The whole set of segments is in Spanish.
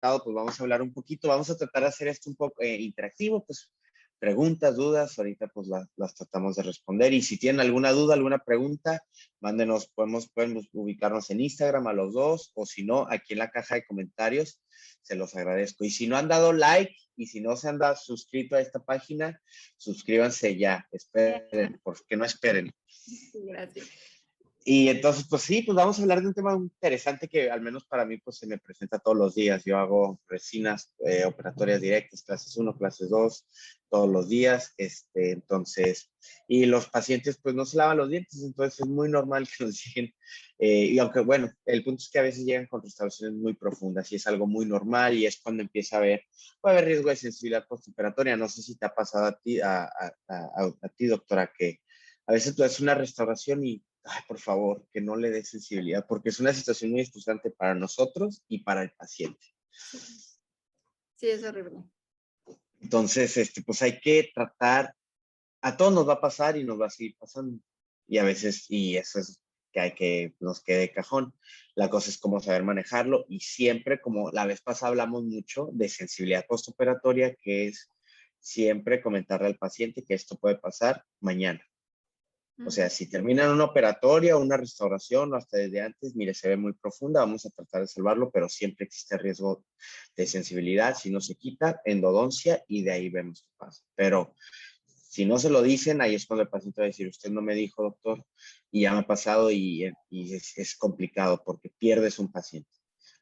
comentado, pues vamos a hablar un poquito, vamos a tratar de hacer esto un poco interactivo, pues preguntas, dudas, ahorita pues las tratamos de responder. Y si tienen alguna duda, alguna pregunta, mándenos, podemos ubicarnos en Instagram a los dos, o si no, aquí en la caja de comentarios, se los agradezco. Y si no han dado like y si no se han dado suscrito a esta página, suscríbanse ya, esperen, porque no esperen. Gracias. Y entonces, pues sí, pues vamos a hablar de un tema interesante que al menos para mí pues se me presenta todos los días. Yo hago resinas operatorias directas, clases 1, clases 2, todos los días. Entonces, y los pacientes pues no se lavan los dientes, entonces es muy normal que nos lleguen. Y aunque bueno, el punto es que a veces llegan con restauraciones muy profundas y es algo muy normal y es cuando empieza puede haber riesgo de sensibilidad postoperatoria. No sé si te ha pasado a ti, a ti doctora, que a veces tú haces una restauración y ay, por favor, que no le dé sensibilidad, porque es una situación muy estresante para nosotros y para el paciente. Sí, es horrible. Entonces, pues hay que tratar, a todos nos va a pasar y nos va a seguir pasando. Y a veces, y eso es que hay que nos quede de cajón. La cosa es cómo saber manejarlo y siempre, como la vez pasada hablamos mucho de sensibilidad postoperatoria, que es siempre comentarle al paciente que esto puede pasar mañana. O sea, si terminan una operatoria o una restauración o hasta desde antes, mire, se ve muy profunda, vamos a tratar de salvarlo, pero siempre existe riesgo de sensibilidad. Si no se quita, endodoncia y de ahí vemos qué pasa. Pero si no se lo dicen, ahí es cuando el paciente va a decir, usted no me dijo, doctor, y ya me ha pasado y es complicado porque pierdes un paciente.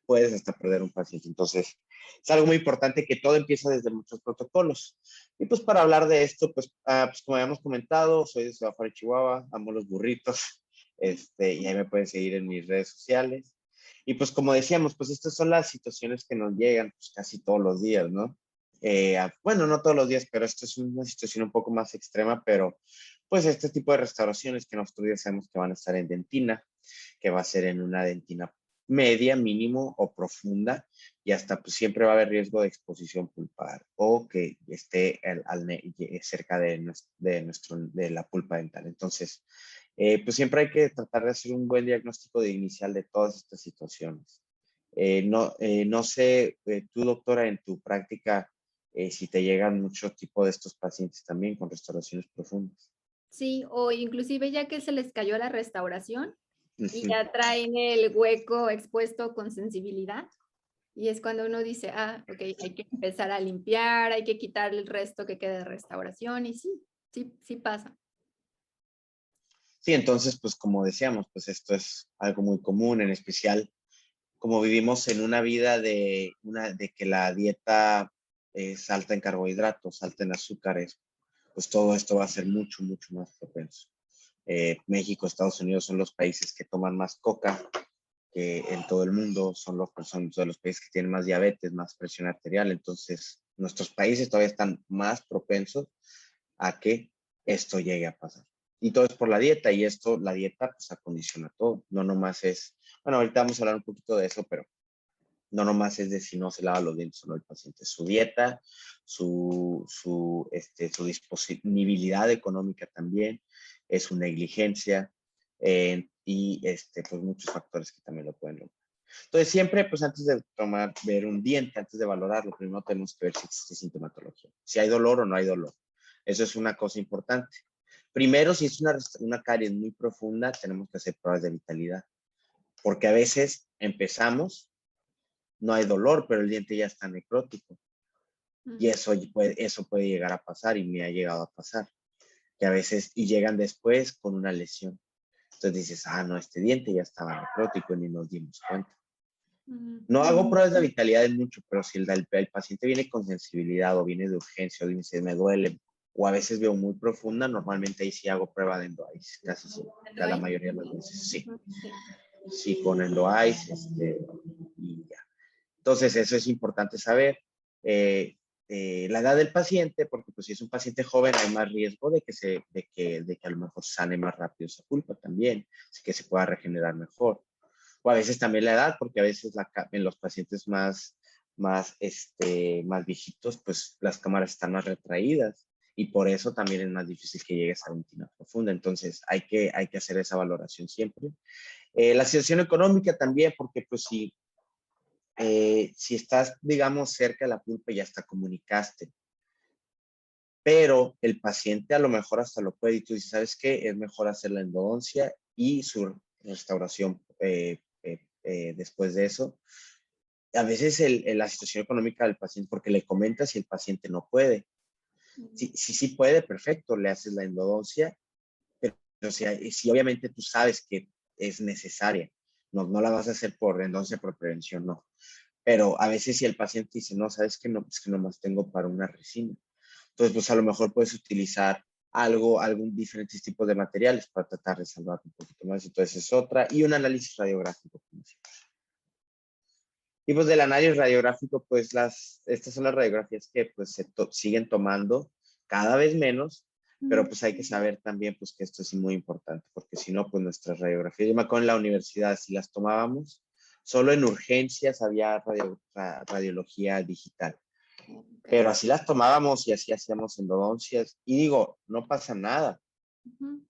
Puedes hasta perder un paciente. Entonces, es algo muy importante que todo empieza desde muchos protocolos. Y pues para hablar de esto, pues como habíamos comentado, soy de Ciudad Juárez, Chihuahua, amo los burritos, y ahí me pueden seguir en mis redes sociales. Y pues como decíamos, pues estas son las situaciones que nos llegan pues, casi todos los días, ¿no? Bueno, no todos los días, pero esta es una situación un poco más extrema, pero pues este tipo de restauraciones que nosotros ya sabemos que van a estar en dentina, que va a ser en una dentina media, mínimo o profunda, y hasta pues siempre va a haber riesgo de exposición pulpar o que esté cerca de la pulpa dental. Entonces, pues siempre hay que tratar de hacer un buen diagnóstico de inicial de todas estas situaciones. No sé, tú doctora, en tu práctica, si te llegan mucho tipo de estos pacientes también con restauraciones profundas. Sí, o inclusive ya que se les cayó la restauración y Ujú. ya traen el hueco expuesto con sensibilidad. Y es cuando uno dice, ok, hay que empezar a limpiar, hay que quitar el resto que quede de restauración. Y sí pasa. Sí, entonces, pues como decíamos, pues esto es algo muy común, en especial como vivimos en una vida de que la dieta es alta en carbohidratos, alta en azúcares, pues todo esto va a ser mucho, mucho más propenso. México, Estados Unidos son los países que toman más coca que en todo el mundo, son de los países que tienen más diabetes, más presión arterial, entonces nuestros países todavía están más propensos a que esto llegue a pasar. Y todo es por la dieta, y la dieta pues acondiciona todo, no nomás es, bueno, ahorita vamos a hablar un poquito de eso, pero no nomás es de si no se lava los dientes o no el paciente, su dieta, su disponibilidad económica también, es su negligencia, y pues muchos factores que también lo pueden lograr. Entonces siempre, pues antes de ver un diente, antes de valorarlo, primero tenemos que ver si existe sintomatología, si hay dolor o no hay dolor. Eso es una cosa importante. Primero, si es una caries muy profunda, tenemos que hacer pruebas de vitalidad, porque a veces empezamos, no hay dolor, pero el diente ya está necrótico. Y eso puede llegar a pasar, y me ha llegado a pasar, que a veces, y llegan después con una lesión. Entonces dices, no, este diente ya estaba necrótico y ni nos dimos cuenta. No hago pruebas de vitalidad en mucho, pero si el paciente viene con sensibilidad o viene de urgencia o dice, me duele, o a veces veo muy profunda, normalmente ahí sí hago prueba de endo-eyes, casi siempre, la mayoría de las veces, sí. Sí, con endo-eyes, y ya. Entonces, eso es importante saber. La edad del paciente, porque pues si es un paciente joven hay más riesgo de que a lo mejor sane más rápido esa pulpa también, así que se pueda regenerar mejor. O a veces también la edad, porque a veces en los pacientes más viejitos, pues las cámaras están más retraídas y por eso también es más difícil que llegue a esa dentina profunda. Entonces hay que hacer esa valoración siempre. La situación económica también, porque pues si si estás, digamos, cerca de la pulpa, ya hasta comunicaste, pero el paciente a lo mejor hasta lo puede y tú dices, ¿sabes qué? Es mejor hacer la endodoncia y su restauración después de eso. A veces la situación económica del paciente, porque le comentas si el paciente no puede. Si puede, perfecto, le haces la endodoncia, pero o sea, si obviamente tú sabes que es necesaria, no la vas a hacer por endodoncia, por prevención, no. Pero a veces si el paciente dice, no, sabes que no, es que nomás tengo para una resina. Entonces, pues a lo mejor puedes utilizar algún diferentes tipos de materiales para tratar de salvar un poquito más. Entonces es otra. Y un análisis radiográfico. Y pues del análisis radiográfico, pues estas son las radiografías que pues siguen tomando cada vez menos, pero pues hay que saber también pues que esto es muy importante, porque si no, pues nuestras radiografías, yo me acuerdo en la universidad, si las tomábamos, solo en urgencias había radiología digital. Pero así las tomábamos y así hacíamos endodoncias. Y digo, no pasa nada,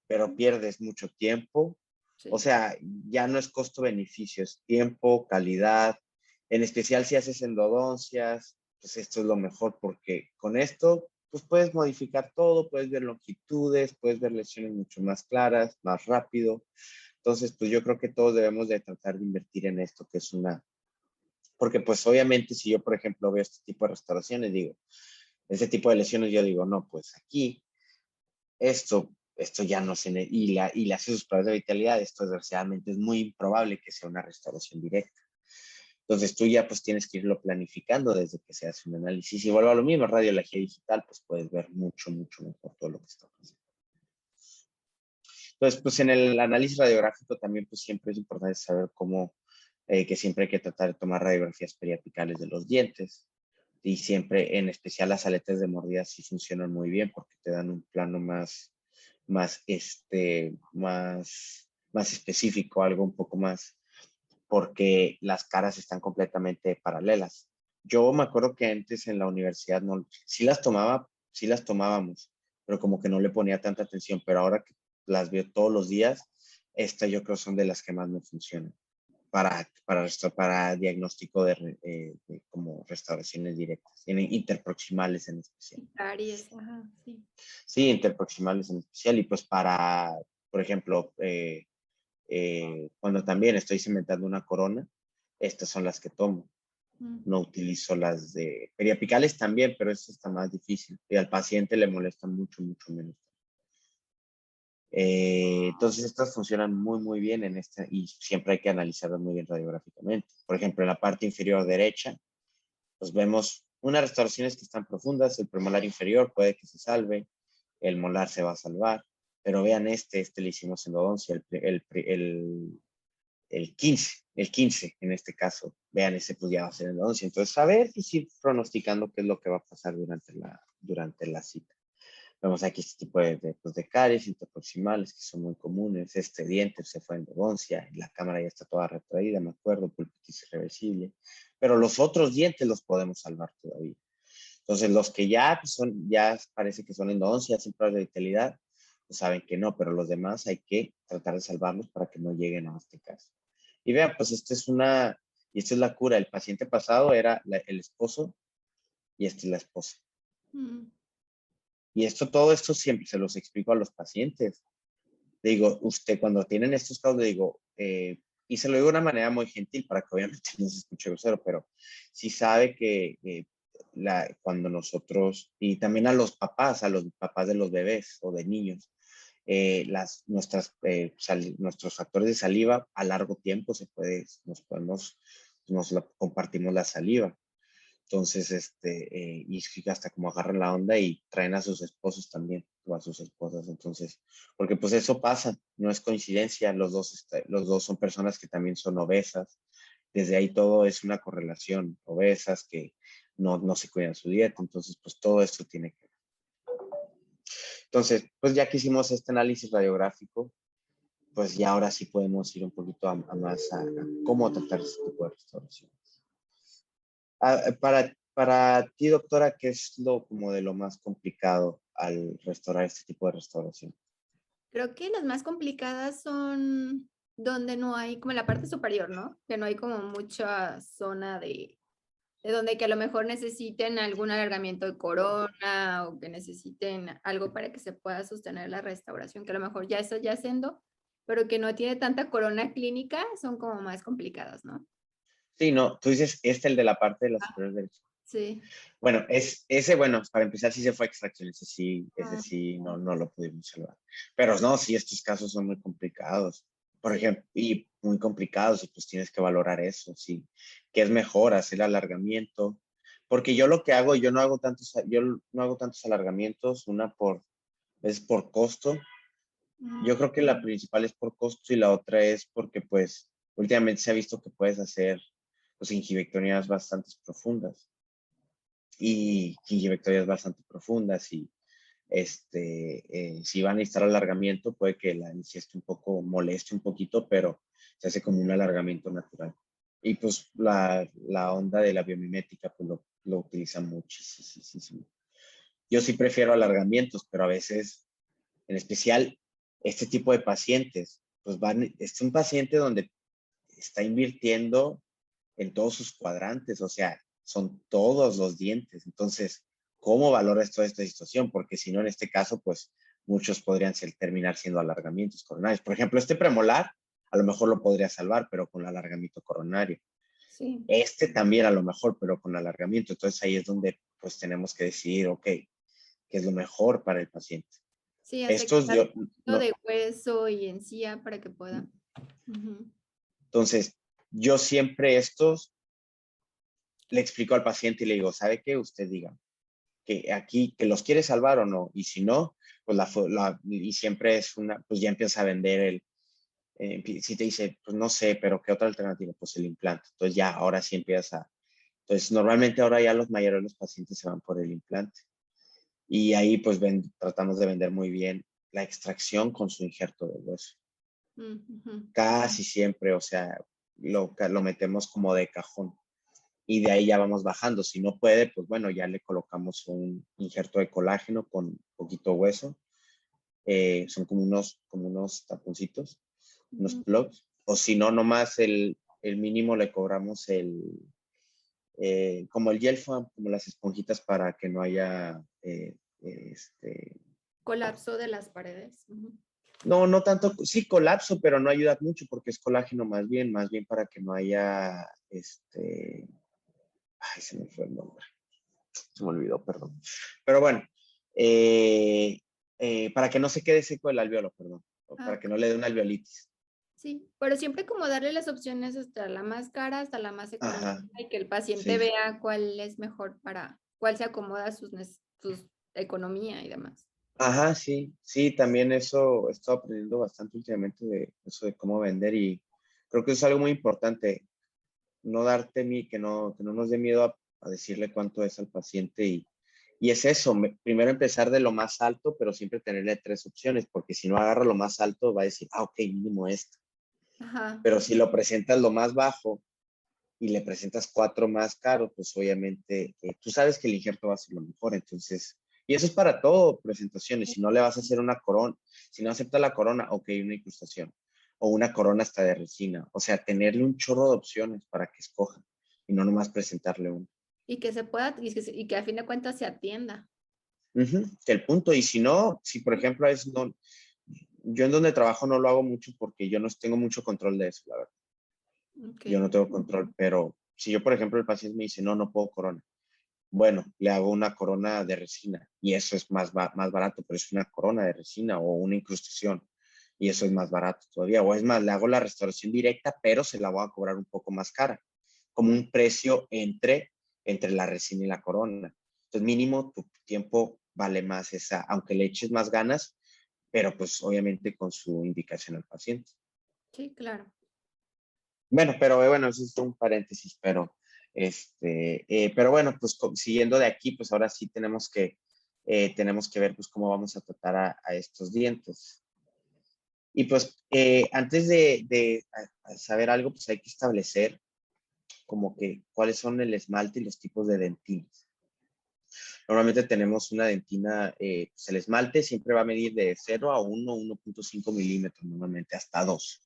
pero pierdes mucho tiempo. Sí. O sea, ya no es costo-beneficio, es tiempo, calidad. En especial si haces endodoncias, pues esto es lo mejor porque con esto, pues puedes modificar todo, puedes ver longitudes, puedes ver lesiones mucho más claras, más rápido. Entonces, pues yo creo que todos debemos de tratar de invertir en esto, que es porque pues obviamente si yo, por ejemplo, veo este tipo de restauraciones, digo, este tipo de lesiones, yo digo, no, pues aquí, esto ya no se, y le hace sus pruebas de vitalidad, esto desgraciadamente es muy improbable que sea una restauración directa. Entonces tú ya pues tienes que irlo planificando desde que se hace un análisis. Y vuelvo a lo mismo, radiología digital, pues puedes ver mucho, mucho mejor todo lo que está pasando. Entonces, pues en el análisis radiográfico también pues siempre es importante saber que siempre hay que tratar de tomar radiografías periapicales de los dientes. Y siempre, en especial las aletas de mordida, sí funcionan muy bien porque te dan un plano más específico, algo un poco más, porque las caras están completamente paralelas. Yo me acuerdo que antes en la universidad no, sí las tomábamos, pero como que no le ponía tanta atención, pero ahora que las veo todos los días, estas yo creo son de las que más me funcionan para diagnóstico de como restauraciones directas, interproximales en especial. Caries, ajá, sí. Sí, interproximales en especial. Y pues por ejemplo, cuando también estoy cimentando una corona, estas son las que tomo. No utilizo las de periapicales también, pero eso está más difícil. Y al paciente le molesta mucho, mucho menos. Entonces estas funcionan muy, muy bien en esta y siempre hay que analizarlas muy bien radiográficamente. Por ejemplo, en la parte inferior derecha, pues vemos unas restauraciones que están profundas, el premolar inferior puede que se salve, el molar se va a salvar, pero vean este le hicimos endodoncia, el 15 en este caso, vean ese pues ya va a ser endodoncia. Entonces, saber y ir pronosticando qué es lo que va a pasar durante la cita. Vemos aquí este tipo de caries interproximales que son muy comunes. Este diente se fue en endodoncia, la cámara ya está toda retraída, me acuerdo, pulpitis irreversible. Pero los otros dientes los podemos salvar todavía. Entonces, los que ya parece que son endodoncias, sin pruebas de vitalidad, pues saben que no, pero los demás hay que tratar de salvarlos para que no lleguen a este caso. Y vean, pues y esta es la cura. El paciente pasado era el esposo y esta es la esposa. Y todo esto siempre se los explico a los pacientes. Le digo, usted cuando tienen estos casos, le digo, y se lo digo de una manera muy gentil para que obviamente no se escuche grosero, pero sí sabe que cuando nosotros, y también a los papás de los bebés o de niños, nuestros factores de saliva a largo tiempo compartimos la saliva. Entonces, y hasta como agarran la onda y traen a sus esposos también, o a sus esposas. Entonces, porque pues eso pasa, no es coincidencia, los dos son personas que también son obesas. Desde ahí todo es una correlación, obesas que no se cuidan su dieta. Entonces, pues todo esto tiene que ver. Entonces, pues ya que hicimos este análisis radiográfico, pues ya ahora sí podemos ir un poquito más a cómo tratar este tipo de restauración. Para ti, doctora, ¿qué es como de lo más complicado al restaurar este tipo de restauración? Creo que las más complicadas son donde no hay, como en la parte superior, ¿no? Que no hay como mucha zona de donde que a lo mejor necesiten algún alargamiento de corona o que necesiten algo para que se pueda sostener la restauración, que a lo mejor ya está ya haciendo, pero que no tiene tanta corona clínica, son como más complicadas, ¿no? Sí, no, tú dices el de la parte de la superior derecha. Sí. Bueno, ese, bueno, para empezar sí se fue a extracción, ese Ah, sí no lo pudimos salvar. Pero no, sí, estos casos son muy complicados, por sí. ejemplo, y muy complicados, y pues tienes que valorar eso, sí, que es mejor hacer alargamiento, porque yo lo que hago, yo no hago tantos alargamientos, es por costo. Yo Mm, creo que la principal es por costo y la otra es porque pues últimamente se ha visto que puedes hacer pues gingivectomías bastante profundas y gingivectomías bastante profundas y si van a necesitar alargamiento puede que la anestesia esté un poco moleste un poquito, pero se hace como un alargamiento natural. Y pues la onda de la biomimética pues lo utilizan muchísimo. Yo sí prefiero alargamientos, pero a veces, en especial este tipo de pacientes, pues es un paciente donde está invirtiendo en todos sus cuadrantes, o sea, son todos los dientes. Entonces, ¿cómo valoras toda esta situación? Porque si no, en este caso, pues muchos podrían terminar siendo alargamientos coronarios. Por ejemplo, este premolar a lo mejor lo podría salvar, pero con el alargamiento coronario. sí. Este también a lo mejor, pero con alargamiento. Entonces ahí es donde pues tenemos que decidir, ok, ¿qué es lo mejor para el paciente? Sí, hasta Estos quitar yo, un poquito no. de hueso y encía para que pueda. Ujú. Entonces, yo siempre le explico al paciente y le digo, ¿sabe qué? Usted diga que aquí, que los quiere salvar o no. Y si no, pues y siempre es pues ya empieza a vender si te dice, pues no sé, pero ¿qué otra alternativa? Pues el implante. Entonces ya, ahora sí empieza. Entonces, normalmente ahora ya los mayores de los pacientes se van por el implante. Y ahí pues tratamos de vender muy bien la extracción con su injerto de hueso. Ujú. Casi siempre, o sea, lo metemos como de cajón y de ahí ya vamos bajando. Si no puede, pues bueno, ya le colocamos un injerto de colágeno con poquito hueso. Son como unos taponcitos, unos Ujú. plugs. O si no, nomás el mínimo le cobramos como el gel foam, como las esponjitas para que no haya, Colapso de las paredes. Ujú. no tanto, sí colapso, pero no ayuda mucho porque es colágeno más bien para que no haya, ay, se me fue el nombre. Se me olvidó, perdón. Pero bueno, eh, para que no se quede seco el alveolo, perdón, o Ah, para que ok. no le dé una alveolitis. Sí, pero siempre como darle las opciones hasta la más cara, hasta la más económica Ajá, y que el paciente sí. vea cuál es mejor para, cuál se acomoda a sus economía y demás. Ajá, sí, también eso he estado aprendiendo bastante últimamente de eso de cómo vender y creo que eso es algo muy importante, no darte que no nos dé miedo a decirle cuánto es al paciente y es eso, primero empezar de lo más alto, pero siempre tenerle tres opciones, porque si no agarra lo más alto va a decir, ok, mínimo esto. Ajá. Pero si lo presentas lo más bajo y le presentas cuatro más caros, pues obviamente tú sabes que el injerto va a ser lo mejor, entonces, y eso es para todo, presentaciones, si no le vas a hacer una corona, si no acepta la corona, ok, una incrustación, o una corona hasta de resina, o sea, tenerle un chorro de opciones para que escoja y no nomás presentarle uno. Y que se pueda, y que a fin de cuentas se atienda. El punto, y si no, si por ejemplo yo en donde trabajo no lo hago mucho porque yo no tengo mucho control de eso, la verdad. Ok. Yo no tengo control, pero si yo, por ejemplo, el paciente me dice, no puedo corona. Bueno, le hago una corona de resina y eso es más barato, pero es una corona de resina o una incrustación y eso es más barato todavía. O es más, le hago la restauración directa, pero se la voy a cobrar un poco más cara, como un precio entre la resina y la corona. Entonces, mínimo tu tiempo vale más esa, aunque le eches más ganas, pero pues obviamente con su indicación al paciente. Sí, claro. Bueno, pero bueno, eso es un paréntesis, pero bueno, pues siguiendo de aquí, pues ahora sí tenemos que ver pues cómo vamos a tratar a estos dientes. Y pues antes de saber algo, pues hay que establecer como que cuáles son el esmalte y los tipos de dentinas. Normalmente tenemos una dentina, pues el esmalte siempre va a medir de 0 a 1, 1.5 milímetros, normalmente hasta 2.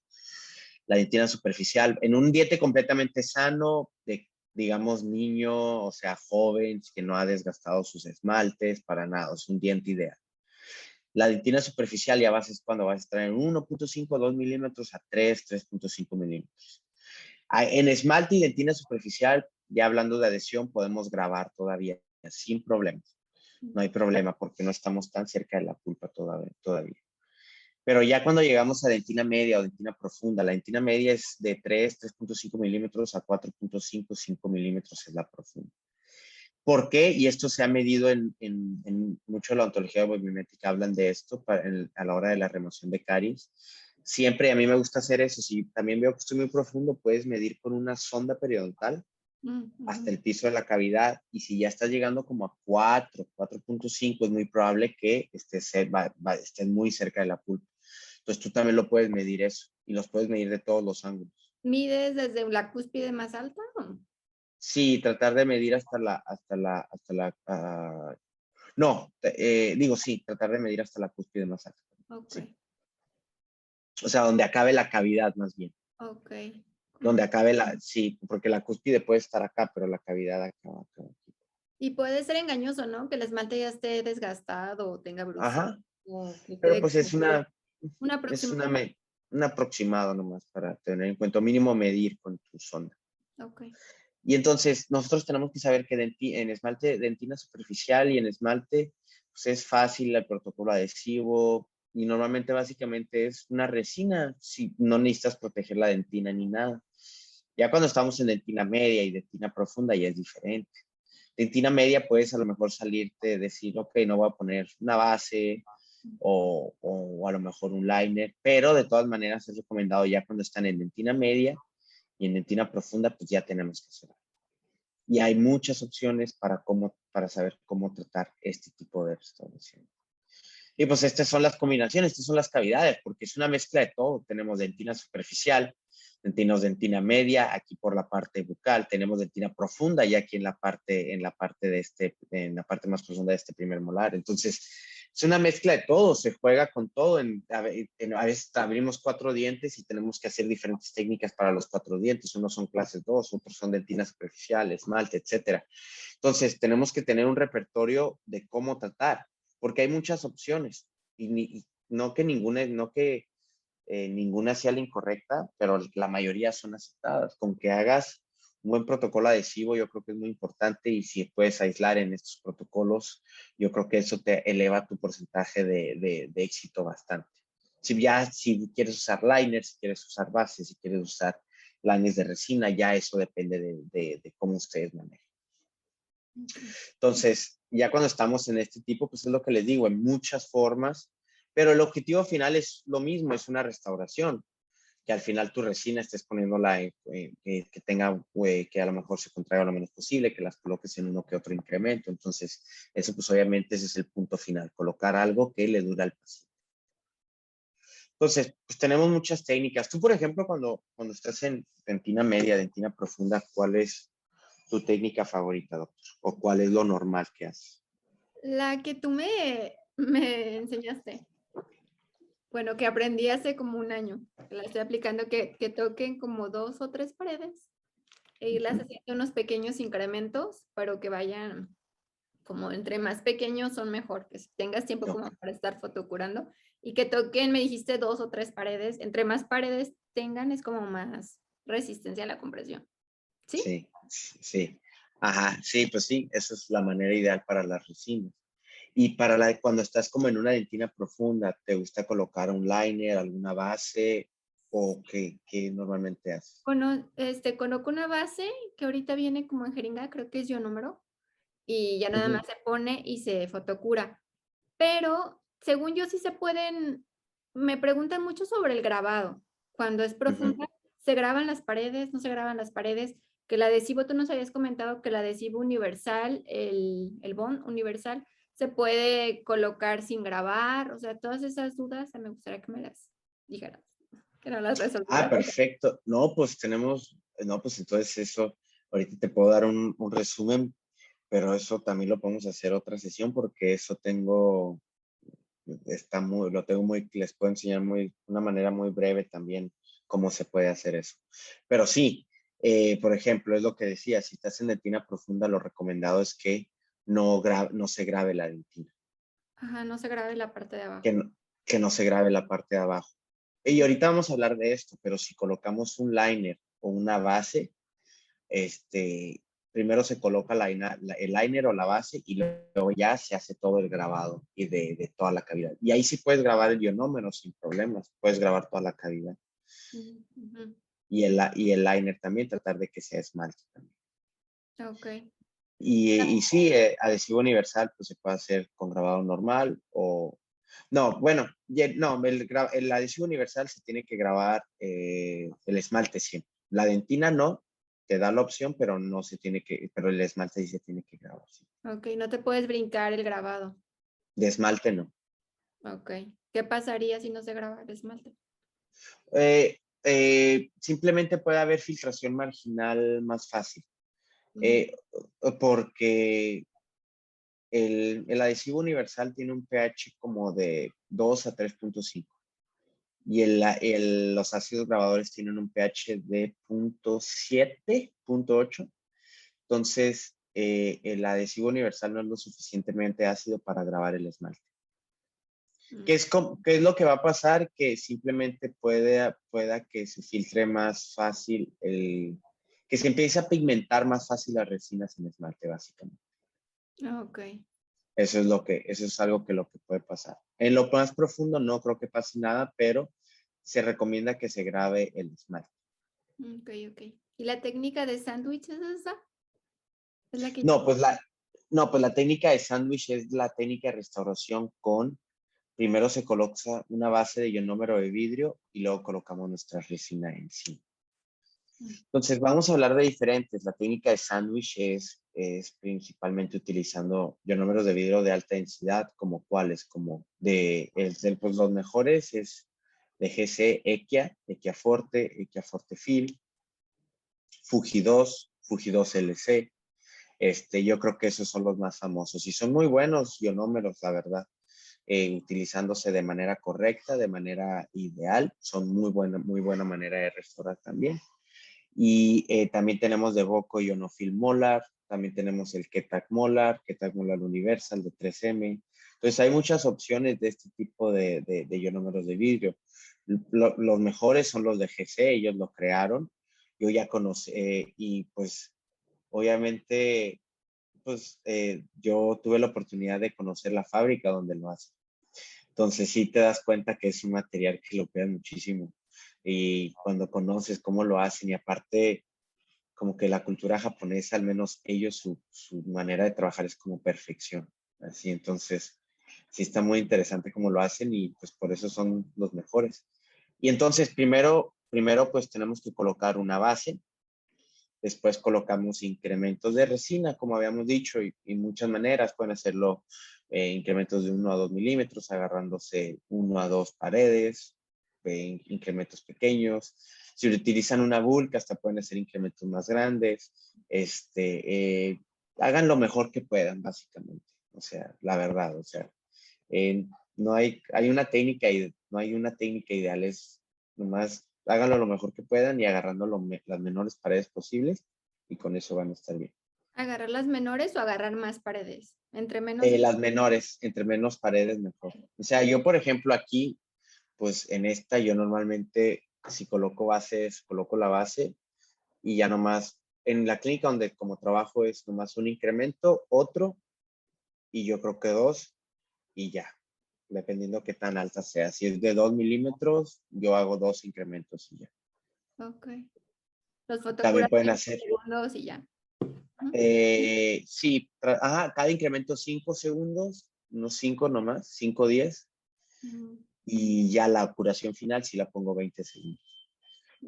La dentina superficial, en un diente completamente sano, de, digamos, niño, o sea, joven, que no ha desgastado sus esmaltes, para nada, es un diente ideal. La dentina superficial ya vas, es cuando vas a estar en 1.5, 2 milímetros a 3, 3.5 milímetros. En esmalte y dentina superficial, ya hablando de adhesión, podemos grabar todavía sin problemas. No hay problema porque no estamos tan cerca de la pulpa todavía. Pero ya cuando llegamos a dentina media o dentina profunda, la dentina media es de 3, 3.5 milímetros a 4.5, 5 milímetros es la profunda. ¿Por qué? Y esto se ha medido en mucho de la ontología biomimética, hablan de esto a la hora de la remoción de caries. Siempre a mí me gusta hacer eso. Si también veo que estoy muy profundo, puedes medir con una sonda periodontal hasta el piso de la cavidad. Y si ya estás llegando como a 4, 4.5, es muy probable que estés muy cerca de la pulpa. Entonces tú también lo puedes medir eso y los puedes medir de todos los ángulos. ¿Mides desde la cúspide más alta? Sí, tratar de medir no, digo sí, tratar de medir hasta la cúspide más alta. Ok. Sí. O sea, donde acabe la cavidad más bien. Ok. Donde acabe sí, porque la cúspide puede estar acá, pero la cavidad acaba aquí. Y puede ser engañoso, ¿no? Que el esmalte ya esté desgastado o tenga brucidad. Ajá, O que pero quede pues es una próxima. un aproximado nomás para tener en cuenta, mínimo medir con tu sonda. Ok. Y entonces nosotros tenemos que saber que en esmalte, dentina superficial y en esmalte, pues es fácil el protocolo adhesivo y normalmente básicamente es una resina, si no necesitas proteger la dentina ni nada. Ya cuando estamos en dentina media y dentina profunda ya es diferente. Dentina media puedes a lo mejor salirte, decir, ok, no voy a poner una base o a lo mejor un liner, pero de todas maneras es recomendado ya cuando están en dentina media y en dentina profunda, pues ya tenemos que hacerlo. Y hay muchas opciones para saber cómo tratar este tipo de restauración. Y pues estas son las combinaciones, estas son las cavidades, porque es una mezcla de todo. Tenemos dentina superficial, tenemos dentina media, aquí por la parte bucal, tenemos dentina profunda y aquí en la parte más profunda de este primer molar. Entonces, es una mezcla de todo, se juega con todo. A veces abrimos 4 dientes y tenemos que hacer diferentes técnicas para los 4 dientes. Unos son clases 2, otros son dentina superficial, esmalte, etcétera. Entonces, tenemos que tener un repertorio de cómo tratar porque hay muchas opciones y no que ninguna sea la incorrecta, pero la mayoría son aceptadas. Con que hagas un buen protocolo adhesivo, yo creo que es muy importante y si puedes aislar en estos protocolos, yo creo que eso te eleva tu porcentaje de éxito bastante. Si quieres usar liners, si quieres usar bases, si quieres usar liners de resina, ya eso depende de cómo ustedes manejen. Entonces, ya cuando estamos en este tipo, pues es lo que les digo, en muchas formas, pero el objetivo final es lo mismo, es una restauración, que al final tu resina estés poniéndola, que tenga, que a lo mejor se contraiga lo menos posible, que las coloques en uno que otro incremento. Entonces, eso pues obviamente ese es el punto final, colocar algo que le dure al paciente. Entonces, pues tenemos muchas técnicas. Tú, por ejemplo, cuando estás en dentina media, dentina profunda, ¿cuál es tu técnica favorita, doctor? ¿O cuál es lo normal que haces? La que tú me enseñaste. Bueno, que aprendí hace como un año. Que la estoy aplicando, que toquen como 2 o 3 paredes e irlas haciendo unos pequeños incrementos, pero que vayan como entre más pequeños son mejor, que tengas tiempo como Okay. para estar fotocurando y que toquen, me dijiste 2 o 3 paredes. Entre más paredes tengan, es como más resistencia a la compresión. ¿Sí? Sí, sí. Ajá, sí, pues sí, esa es la manera ideal para las resinas. Y para cuando estás como en una dentina profunda, ¿te gusta colocar un liner, alguna base o qué normalmente haces? Conozco una base que ahorita viene como en jeringa, creo que es ionúmero, y ya nada Ujú, más se pone y se fotocura. Pero según yo sí se pueden, me preguntan mucho sobre el grabado. Cuando es ujú. profunda, ¿se graban las paredes? ¿No se graban las paredes? Que el adhesivo, tú nos habías comentado que el adhesivo universal, el bond universal, se puede colocar sin grabar. O sea, todas esas dudas me gustaría que me las dijeras, que no las Ah, resolvieras. perfecto. No, pues entonces eso, ahorita te puedo dar un resumen, pero eso también lo podemos hacer otra sesión porque eso lo tengo muy, les puedo enseñar una manera muy breve también cómo se puede hacer eso. Pero sí, por ejemplo, es lo que decía, si estás en dentina profunda, lo recomendado es que no se grabe la dentina, Ajá, no se grabe la parte de que abajo. no, que no se grabe la parte de abajo. Y ahorita vamos a hablar de esto, pero si colocamos un liner o una base, este, primero se coloca el liner o la base y luego ya se hace todo el grabado y de toda la cavidad. Y ahí sí puedes grabar el ionómero sin problemas, puedes grabar toda la cavidad. Ujú. Y el liner también, tratar de que sea esmalte también. Ok. Y sí, adhesivo universal pues se puede hacer con grabado normal o... No, bueno, no, el adhesivo universal se tiene que grabar el esmalte siempre. La dentina no, te da la opción, pero no se tiene que, pero el esmalte sí se tiene que grabar. Sí. Ok, no te puedes brincar el grabado. De esmalte no. Ok. ¿Qué pasaría si no se graba el esmalte? Simplemente puede haber filtración marginal más fácil, Ujú. eh, porque el adhesivo universal tiene un pH como de 2 a 3.5 y los ácidos grabadores tienen un pH de 0.7, 0.8. Entonces, el adhesivo universal no es lo suficientemente ácido para grabar el esmalte. ¿Qué es lo que va a pasar? Que simplemente pueda que se filtre más fácil, que se empiece a pigmentar más fácil las resinas en esmalte, básicamente. Ok. Eso es algo que lo que puede pasar. En lo más profundo no creo que pase nada, pero se recomienda que se grabe el esmalte. Ok, ok. ¿Y la técnica de sándwich es esa? Es la que... No, pues la técnica de sándwich es la técnica de restauración primero se coloca una base de ionómero de vidrio y luego colocamos nuestra resina encima. Entonces, vamos a hablar de diferentes. La técnica de sándwich es principalmente utilizando ionómeros de vidrio de alta densidad, como cuáles, pues los mejores es de GC, Equia Forte, Equia Forte Film, Fuji 2 LC. Yo creo que esos son los más famosos y son muy buenos ionómeros, la verdad. Utilizándose de manera correcta, de manera ideal, son muy buena manera de restaurar también. Y también tenemos de Boco Ionofil Molar, también tenemos el Ketak Molar Universal de 3M. Entonces hay muchas opciones de este tipo de ionómeros de vidrio. Los mejores son los de GC, ellos lo crearon. Yo ya conocí, y pues obviamente, pues yo tuve la oportunidad de conocer la fábrica donde lo hacen. Entonces sí te das cuenta que es un material que lo cuidan muchísimo. Y cuando conoces cómo lo hacen y aparte como que la cultura japonesa, al menos ellos, su manera de trabajar es como perfección. Así, entonces, sí está muy interesante cómo lo hacen y pues por eso son los mejores. Y entonces, primero pues tenemos que colocar una base, después colocamos incrementos de resina, como habíamos dicho, y muchas maneras pueden hacerlo, incrementos de 1 a 2 milímetros, agarrándose 1 a 2 paredes, incrementos pequeños. Si utilizan una bulk, hasta pueden hacer incrementos más grandes. Hagan lo mejor que puedan, básicamente. O sea, la verdad, o sea, no hay una técnica, no hay una técnica ideal, es nomás háganlo lo mejor que puedan y agarrando las menores paredes posibles y con eso van a estar bien. ¿Agarrar las menores o agarrar más paredes? Entre menos... Las menores, entre menos paredes mejor. O sea, yo por ejemplo aquí, pues en esta yo normalmente si coloco bases, coloco la base y ya nomás, en la clínica donde como trabajo es nomás un incremento, otro y yo creo que dos y ya, dependiendo qué tan alta sea. Si es de 2 milímetros, yo hago 2 incrementos y ya. Ok. Los También fotocuras pueden 20 hacer, segundos y ya. Ujú. sí, cada incremento 5 segundos, unos 5 nomás, 5 10, Ujú. y ya la curación final sí la pongo 20 segundos.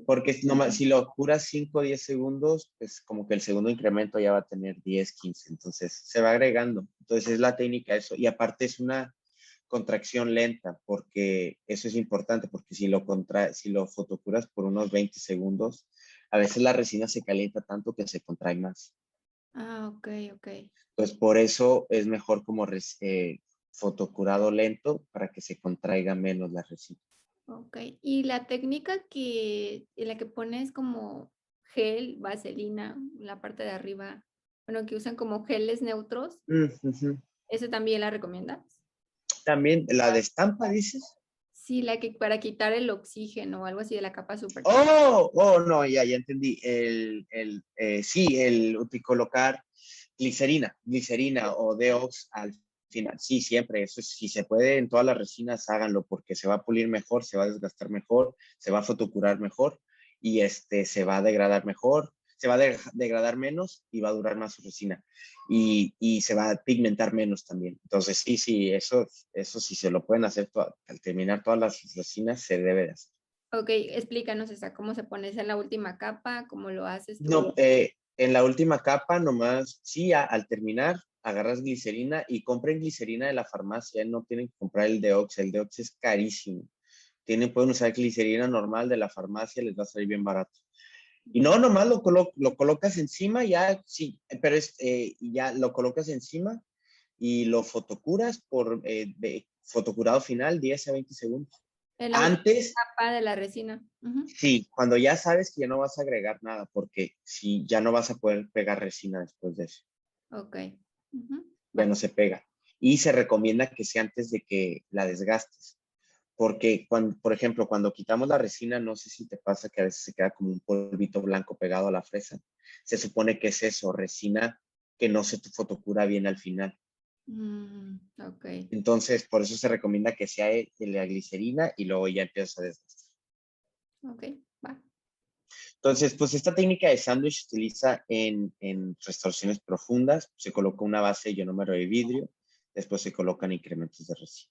Porque si lo curas 5 o 10 segundos, pues como que el segundo incremento ya va a tener 10 15 entonces se va agregando. Entonces es la técnica eso. Y aparte es una contracción lenta, porque eso es importante, porque si lo fotocuras por unos 20 segundos, a veces la resina se calienta tanto que se contrae más. Ah, ok, ok. Pues por eso es mejor como fotocurado lento para que se contraiga menos la resina. Ok. Y la técnica en la que pones como gel, vaselina, la parte de arriba, bueno, que usan como geles neutros, Ujú. ¿eso también la recomiendas? También la de estampa, dices. Sí, la que para quitar el oxígeno o algo así de la capa superficial. Oh, no, ya entendí. Sí, colocar glicerina o Deox al final. Sí, siempre. Eso si se puede en todas las resinas, háganlo porque se va a pulir mejor, se va a desgastar mejor, se va a fotocurar mejor y se va a degradar mejor, se va a degradar menos y va a durar más su resina. Y se va a pigmentar menos también. Entonces, sí, eso sí se lo pueden hacer al terminar todas las resinas, se debe de hacer. Ok, explícanos esa, cómo se pone esa en la última capa, cómo lo haces tú. No, en la última capa nomás, sí, al terminar, agarras glicerina y compren glicerina de la farmacia, no tienen que comprar el Deox es carísimo. Pueden usar glicerina normal de la farmacia, les va a salir bien barato. Y no, nomás lo colocas encima, ya, sí, pero ya lo colocas encima y lo fotocuras fotocurado final, 10 a 20 segundos. En la última Antes capa de la resina. Ujú. Sí, cuando ya sabes que ya no vas a agregar nada, porque si ya no vas a poder pegar resina después de eso, Ok. Ujú. ya no Va. se pega. Y se recomienda que sea antes de que la desgastes, porque por ejemplo, cuando quitamos la resina, no sé si te pasa que a veces se queda como un polvito blanco pegado a la fresa. Se supone que es eso, resina que no se fotocura bien al final. Ok. Entonces, por eso se recomienda que sea la glicerina y luego ya empiezas a desgastar. Ok. Va. Entonces, pues esta técnica de sándwich se utiliza en restauraciones profundas. Se coloca una base de ionómero de vidrio, después se colocan incrementos de resina.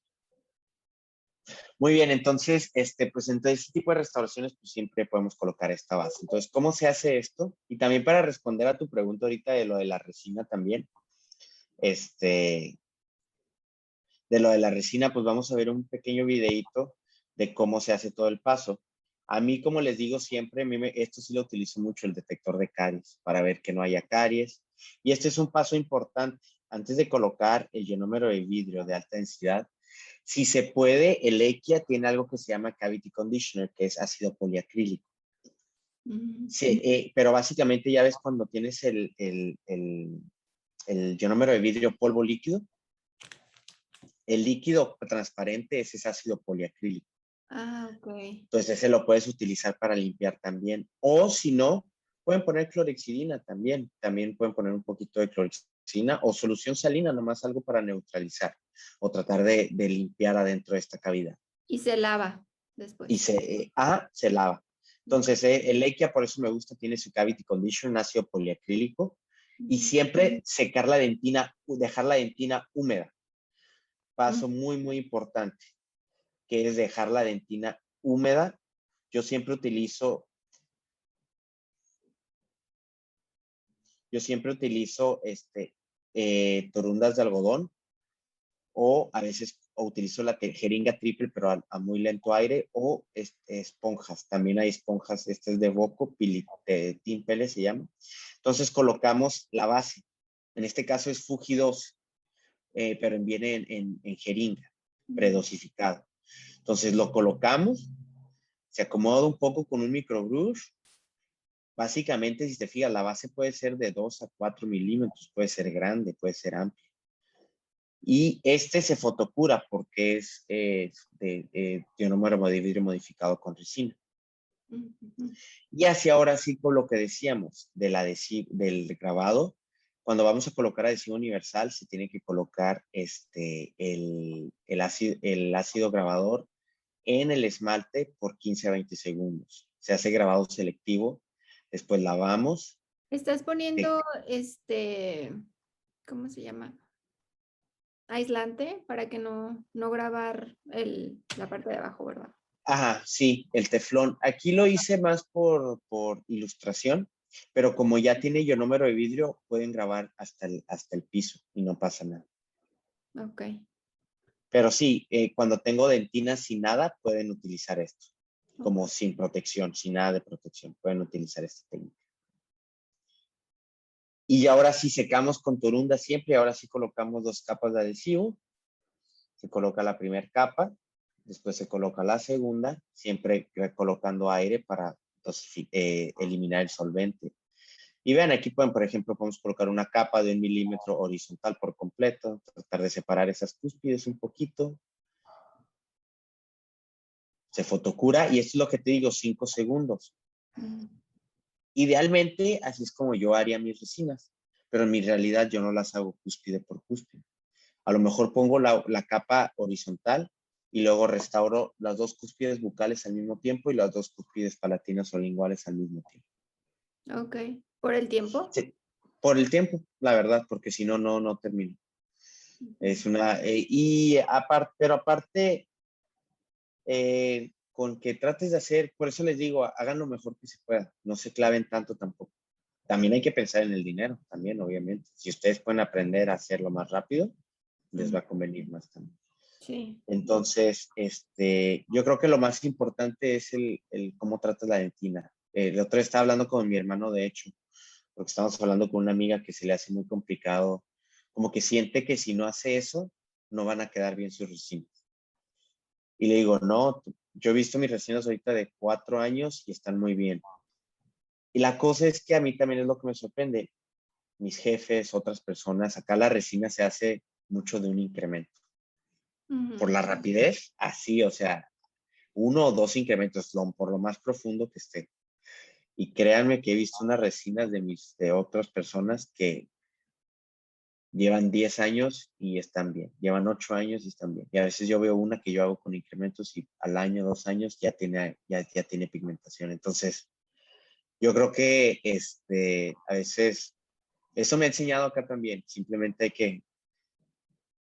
Muy bien, entonces, pues en este tipo de restauraciones, pues siempre podemos colocar esta base. Entonces, ¿cómo se hace esto? Y también para responder a tu pregunta ahorita de lo de la resina también, este, de lo de la resina, pues vamos a ver un pequeño videito de cómo se hace todo el paso. A mí, como les digo siempre, esto sí lo utilizo mucho, el detector de caries, para ver que no haya caries. Y este es un paso importante. Antes de colocar el ionómero de vidrio de alta densidad, si se puede, el EQIA tiene algo que se llama Cavity Conditioner, que es ácido poliacrílico. Mm. Sí, pero básicamente ya ves cuando tienes el ionómero de vidrio polvo líquido, el líquido transparente es ese ácido poliacrílico. Ah, ok. Entonces ese lo puedes utilizar para limpiar también. O si no, pueden poner clorexidina también. También pueden poner un poquito de clorexidina o solución salina, nomás algo para neutralizar o tratar de limpiar adentro de esta cavidad. Y se lava Y después. se lava. Ok. Entonces el EQIA, por eso me gusta, tiene su cavity condition, ácido poliacrílico. Y Mm. siempre secar la dentina, dejar la dentina húmeda. Mm. Paso muy, muy importante, que es dejar la dentina húmeda. Yo siempre utilizo Yo siempre utilizo torundas de algodón o a veces utilizo la jeringa triple, pero a muy lento aire o esponjas. También hay esponjas, este es de Boco, Timpele se llama. Entonces colocamos la base. En este caso es Fuji 2, pero viene en jeringa, Mm. predosificado. Entonces lo colocamos, se acomoda un poco con un microbrush. Básicamente, si te fijas, la base puede ser de 2 a 4 milímetros, puede ser grande, puede ser amplia. Y se fotocura porque es de ionómero de vidrio modificado con resina. Mm. Y así ahora sí con lo que decíamos del grabado, cuando vamos a colocar adhesivo universal, se tiene que colocar el ácido grabador en el esmalte por 15 a 20 segundos. Se hace grabado selectivo, después lavamos. Estás eh, poniendo ¿cómo se llama? Aislante para que no grabar la parte de abajo, ¿verdad? Ajá, sí, el teflón. Aquí lo hice más por ilustración, pero como ya tiene ionómero de vidrio, pueden grabar hasta el piso y no pasa nada. Ok. Pero sí, cuando tengo dentinas sin nada, pueden utilizar esto, como sin protección, sin nada de protección, pueden utilizar esta técnica. Y ahora sí secamos con torunda siempre, ahora sí colocamos 2 capas de adhesivo, se coloca la primera capa, después se coloca la segunda, siempre colocando aire para eliminar el solvente. Y vean, aquí pueden, por ejemplo, podemos colocar una capa de 1 milímetro horizontal por completo, tratar de separar esas cúspides un poquito. Se fotocura y esto es lo que te digo, 5 segundos. Idealmente, así es como yo haría mis resinas, pero en mi realidad yo no las hago cúspide por cúspide. A lo mejor pongo la capa horizontal y luego restauro las 2 cúspides bucales al mismo tiempo y las 2 cúspides palatinas o linguales al mismo tiempo. Ok. ¿Por el tiempo? Sí, por el tiempo, la verdad, porque si no, no termino. Es una, pero aparte, con que trates de hacer, por eso les digo, hagan lo mejor que se pueda, no se claven tanto tampoco. También hay que pensar en el dinero, también, obviamente. Si ustedes pueden aprender a hacerlo más rápido, les va a convenir más también. Sí. Entonces, yo creo que lo más importante es el cómo tratas la dentina. El otro día estaba hablando con mi hermano, de hecho, porque estamos hablando con una amiga que se le hace muy complicado, como que siente que si no hace eso, no van a quedar bien sus resinas. Y le digo, no, yo he visto mis resinas ahorita de 4 años y están muy bien. Y la cosa es que a mí también es lo que me sorprende. Mis jefes, otras personas, acá la resina se hace mucho de un incremento. Por la rapidez, así, o sea, 1 o 2 incrementos, por lo más profundo que esté. Y créanme que he visto unas resinas de otras personas que llevan 10 años y están bien, llevan 8 años y están bien. Y a veces yo veo una que yo hago con incrementos y al año, 2 años ya tiene pigmentación. Entonces, yo creo que a veces eso me ha enseñado acá también. Simplemente hay que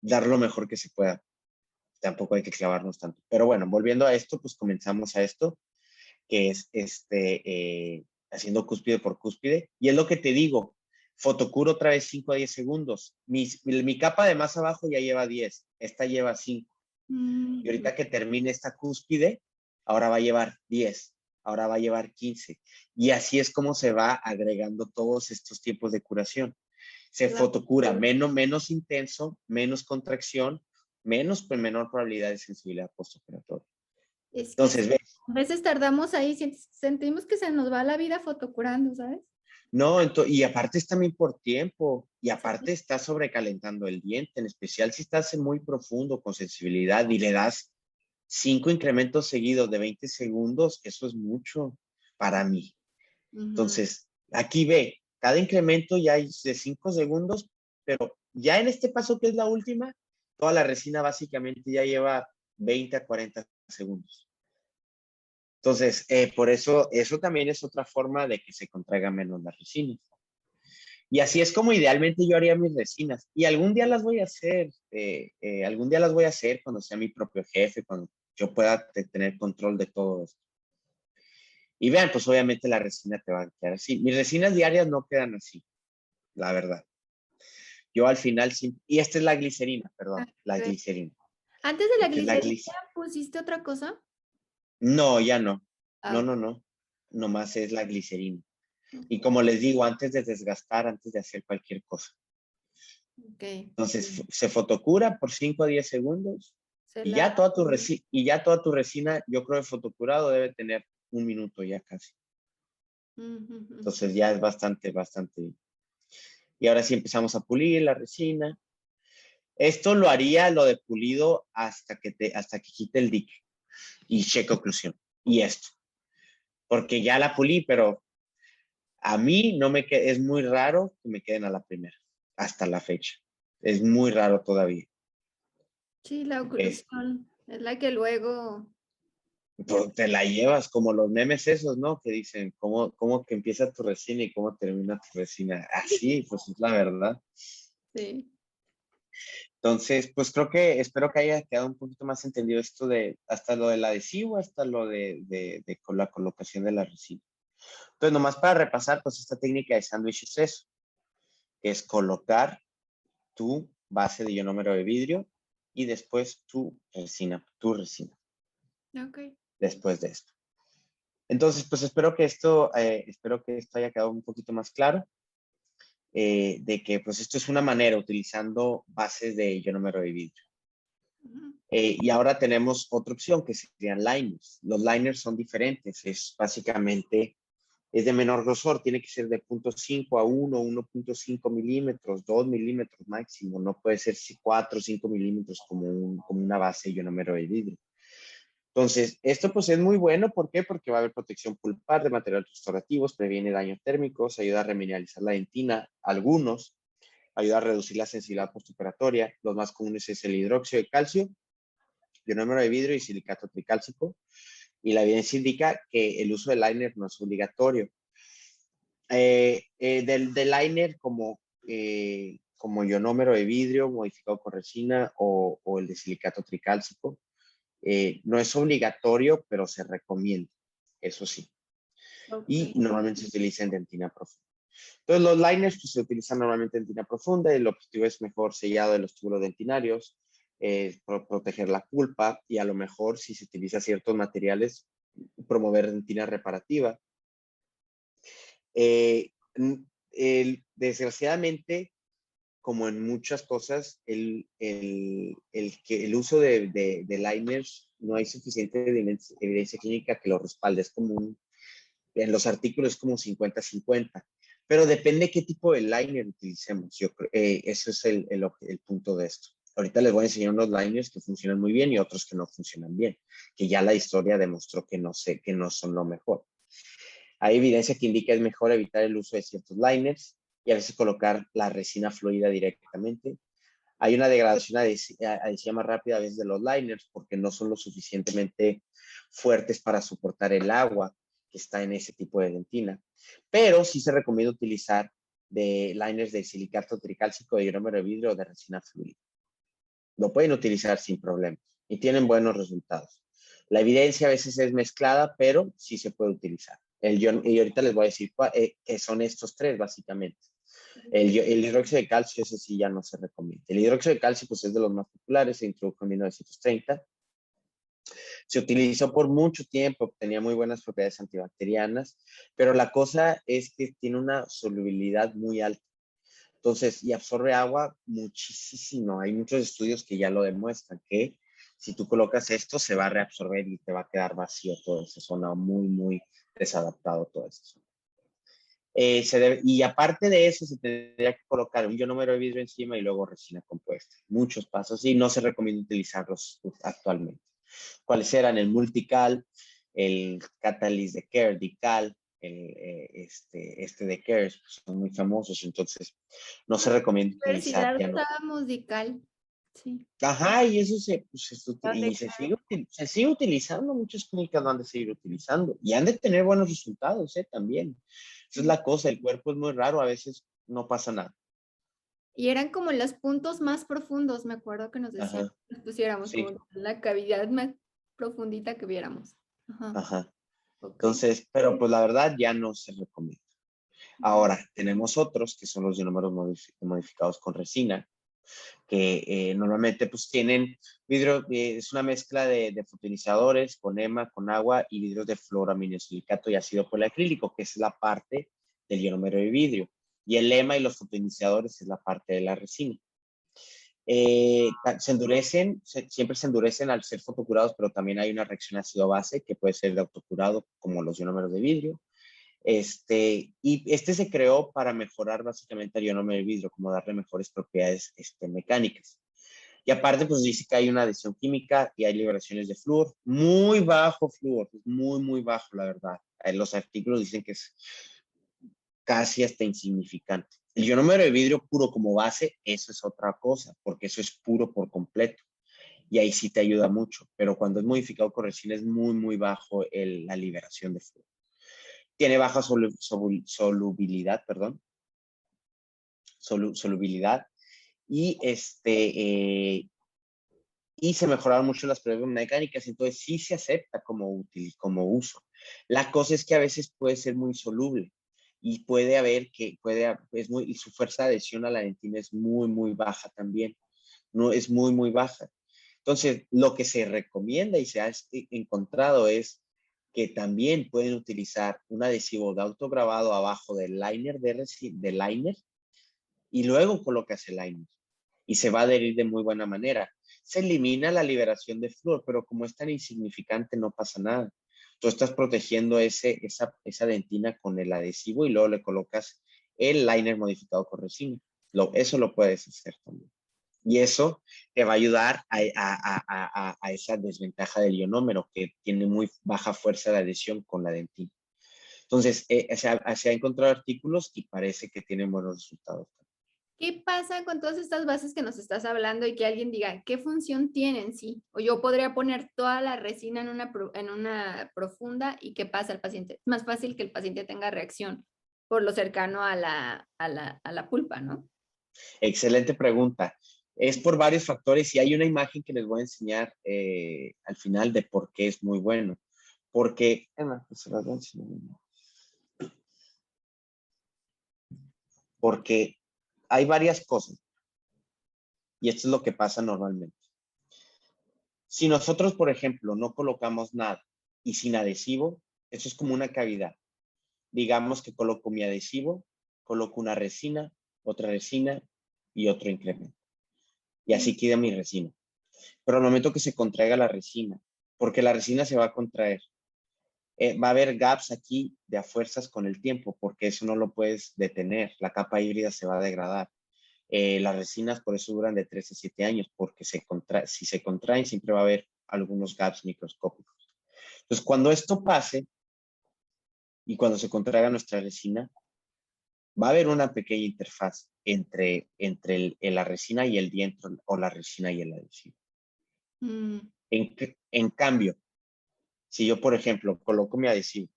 dar lo mejor que se pueda. Tampoco hay que clavarnos tanto. Pero bueno, volviendo a esto, pues comenzamos a esto, que es haciendo cúspide por cúspide. Y es lo que te digo, fotocuro otra vez 5 a 10 segundos. Mi capa de más abajo ya lleva 10, esta lleva 5. Y ahorita que termine esta cúspide, ahora va a llevar 10, ahora va a llevar 15. Y así es como se va agregando todos estos tiempos de curación. Se fotocura menos intenso, menos contracción, menor probabilidad de sensibilidad postoperatoria. Es que Entonces, sí, ¿ves? a veces tardamos ahí, sentimos que se nos va la vida fotocurando, ¿sabes? No, y aparte es también por tiempo, y Sí. aparte está sobrecalentando el diente, en especial si estás en muy profundo con sensibilidad y le das 5 incrementos seguidos de 20 segundos, eso es mucho para mí. Entonces, aquí ve, cada incremento ya es de 5 segundos, pero ya en este paso que es la última, toda la resina básicamente ya lleva 20 a 40 segundos. Entonces, por eso también es otra forma de que se contraiga menos las resinas. Y así es como idealmente yo haría mis resinas. Y algún día las voy a hacer, algún día las voy a hacer cuando sea mi propio jefe, cuando yo pueda tener control de todo esto. Y vean, pues obviamente la resina te va a quedar así. Mis resinas diarias no quedan así, la verdad. Yo al final, y esta es la glicerina, perdón, la Okay. glicerina. Antes de la Esta es la glicerina, ¿pusiste otra cosa? No, ya no. Ah, No. Nomás es la glicerina. Y ok. como les digo, antes de desgastar, antes de hacer cualquier cosa. Okay. Entonces, se fotocura por 5 a 10 segundos Se y lava. ya toda tu resina, yo creo que fotocurado debe tener 1 minuto ya casi. Entonces ya es bastante bien. Y ahora sí empezamos a pulir la resina. Esto lo haría lo de pulido hasta que quite el dique y cheque oclusión. Y esto. Porque ya la pulí, pero a mí no me es muy raro que me queden a la primera, hasta la fecha. Es muy raro todavía. Sí, la Es, oclusión es la que luego. pues, te la llevas como los memes esos, ¿no? Que dicen cómo que empieza tu resina y cómo termina tu resina. Así, pues es la verdad. Sí. Entonces, pues espero que haya quedado un poquito más entendido esto de hasta lo del adhesivo, hasta lo de con la colocación de la resina. Entonces, nomás para repasar, pues esta técnica de sándwich es eso, que es colocar tu base de ionómero de vidrio y después tu resina, Ok. después de esto. Entonces, pues espero que esto haya quedado un poquito más claro, de que pues esto es una manera utilizando bases de ionómero de vidrio. Ujú. Y ahora tenemos otra opción que serían liners. Los liners son diferentes, es básicamente, es de menor grosor, tiene que ser de 0.5 a 1, 1.5 milímetros, 2 milímetros máximo, no puede ser 4 o 5 milímetros como una base ionómero de vidrio. Entonces, esto pues es muy bueno, ¿por qué? Porque va a haber protección pulpar de materiales restaurativos, previene daños térmicos, ayuda a remineralizar la dentina, algunos, ayuda a reducir la sensibilidad postoperatoria, los más comunes es el hidróxido de calcio, ionómero de vidrio y silicato tricálcico, y la evidencia indica que el uso del liner no es obligatorio. Del liner como ionómero de vidrio modificado con resina o el de silicato tricálcico, no es obligatorio, pero se recomienda, eso sí. Y Ok. normalmente se utiliza en dentina profunda. Entonces, los liners pues, se utilizan normalmente en dentina profunda y el objetivo es mejor sellado de los túbulos dentinarios, proteger la pulpa y a lo mejor si se utiliza ciertos materiales, promover dentina reparativa. Eh, Desgraciadamente, como en muchas cosas, el uso de liners no hay suficiente evidencia clínica que lo respalde. Es como en los artículos es como 50-50, pero depende qué tipo de liner utilicemos. Ese es el punto de esto. Ahorita les voy a enseñar unos liners que funcionan muy bien y otros que no funcionan bien, que ya la historia demostró que no son lo mejor. Hay evidencia que indica que es mejor evitar el uso de ciertos liners y a veces colocar la resina fluida directamente. Hay una degradación adhesiva más rápida a veces de los liners porque no son lo suficientemente fuertes para soportar el agua que está en ese tipo de dentina. Pero sí se recomienda utilizar de liners de silicato tricálcico, de ionómero de vidrio o de resina fluida. Lo pueden utilizar sin problemas y tienen buenos resultados. La evidencia a veces es mezclada, pero sí se puede utilizar. Y ahorita les voy a decir qué son estos tres, básicamente. El hidróxido de calcio, ese sí ya no se recomienda. El hidróxido de calcio pues, es de los más populares, se introdujo en 1930. Se utilizó por mucho tiempo, tenía muy buenas propiedades antibacterianas, pero la cosa es que tiene una solubilidad muy alta. Entonces, y absorbe agua muchísimo. Hay muchos estudios que ya lo demuestran, que si tú colocas esto, se va a reabsorber y te va a quedar vacío toda esa zona, muy, muy desadaptado toda esa zona. Y aparte de eso, se tendría que colocar un ionómero de vidrio encima y luego resina compuesta. Muchos pasos y no se recomienda utilizarlos actualmente. ¿Cuáles eran? El Multical, el Catalyst de Care, Dical, este de Care, son muy famosos, entonces no se recomienda utilizar, Universidad ya no. usábamos Dical. Sí. Ajá, y eso No te se sigue utilizando, muchas clínicas lo han de seguir utilizando y han de tener buenos resultados, también. Esa es creas. la cosa, el cuerpo es muy raro, a veces no pasa nada. Y eran como los puntos más profundos, me acuerdo que nos decían, Ajá, que nos pusiéramos sí, como la cavidad más profundita que viéramos. Ajá, ajá. ok. Entonces, pero pues la verdad ya no se recomienda. Ujú. Ahora, tenemos otros que son los ionómeros modificados con resina, que normalmente pues tienen vidrio, es una mezcla de fotonizadores con EMA, con agua y vidrios de fluoroaminosilicato y ácido poliacrílico, que es la parte del ionómero de vidrio. Y el EMA y los fotonizadores es la parte de la resina. Se endurecen, siempre se endurecen al ser fotocurados, pero también hay una reacción ácido-base que puede ser de autocurado, como los ionómeros de vidrio. Y este se creó para mejorar básicamente el ionómero de vidrio, como darle mejores propiedades mecánicas. Y aparte, pues dice que hay una adhesión química y hay liberaciones de flúor. Muy bajo flúor, muy, muy bajo, la verdad. Los artículos dicen que es casi hasta insignificante. El ionómero de vidrio puro como base, eso es otra cosa, porque eso es puro por completo. Y ahí sí te ayuda mucho. Pero cuando es modificado con resina es muy, muy bajo la liberación de flúor. Tiene baja solubilidad, perdón, solubilidad y y se mejoraron mucho las pruebas mecánicas, entonces sí se acepta como útil, como uso. La cosa es que a veces puede ser muy soluble y puede haber y su fuerza de adhesión a la dentina es muy, muy baja también, no es muy, muy baja. Entonces, lo que se recomienda y se ha encontrado es que también pueden utilizar un adhesivo de autograbado abajo del liner de liner y luego colocas el liner y se va a adherir de muy buena manera. se elimina la liberación de flúor, pero como es tan insignificante, no pasa nada. Tú estás protegiendo esa dentina con el adhesivo y luego le colocas el liner modificado con resina. Eso lo puedes hacer también. Y eso te va a ayudar a esa desventaja del ionómero, que tiene muy baja fuerza de adhesión con la dentina. Entonces, se ha encontrado artículos y parece que tienen buenos resultados. ¿Qué pasa con todas estas bases que nos estás hablando y que alguien diga qué función tienen? Sí, o yo podría poner toda la resina en una profunda y qué pasa al paciente. Es más fácil que el paciente tenga reacción por lo cercano a la pulpa, ¿no? Excelente pregunta. Es por varios factores y hay una imagen que les voy a enseñar al final de por qué es muy bueno. Porque, porque hay varias cosas y esto es lo que pasa normalmente. Si nosotros, por ejemplo, no colocamos nada y sin adhesivo, eso es como una cavidad. Digamos que coloco mi adhesivo, coloco una resina, otra resina y otro incremento. Y así queda mi resina. Pero al momento que se contraiga la resina, porque la resina se va a contraer, va a haber gaps aquí de a fuerzas con el tiempo, porque eso no lo puedes detener. La capa híbrida se va a degradar. Las resinas por eso duran de 3 a 7 años, porque si se contraen siempre va a haber algunos gaps microscópicos. Entonces, cuando esto pase y cuando se contraiga nuestra resina, va a haber una pequeña interfaz entre la resina y el dientro o la resina y el adhesivo. En cambio, si yo, por ejemplo, coloco mi adhesivo,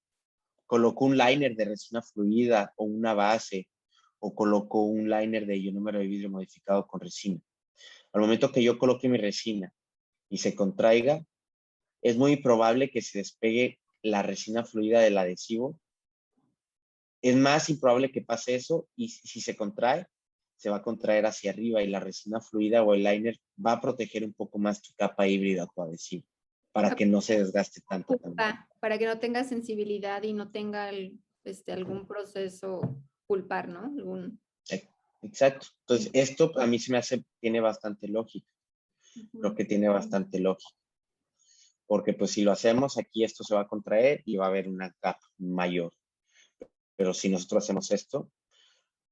coloco un liner de resina fluida o una base, o coloco un liner de ionómero de vidrio modificado con resina. Al momento que yo coloque mi resina y se contraiga, es muy probable que se despegue la resina fluida del adhesivo. Es más improbable que pase eso y si se contrae, se va a contraer hacia arriba y la resina fluida o el liner va a proteger un poco más tu capa híbrida o tu adhesivo para que no se desgaste tanto también. Para que no tenga sensibilidad y no tenga algún proceso pulpar, ¿no? Exacto. Entonces, esto a mí se me hace, tiene bastante lógica. Creo que tiene bastante lógica. Porque pues si lo hacemos aquí, esto se va a contraer y va a haber una gap mayor. Pero si nosotros hacemos esto,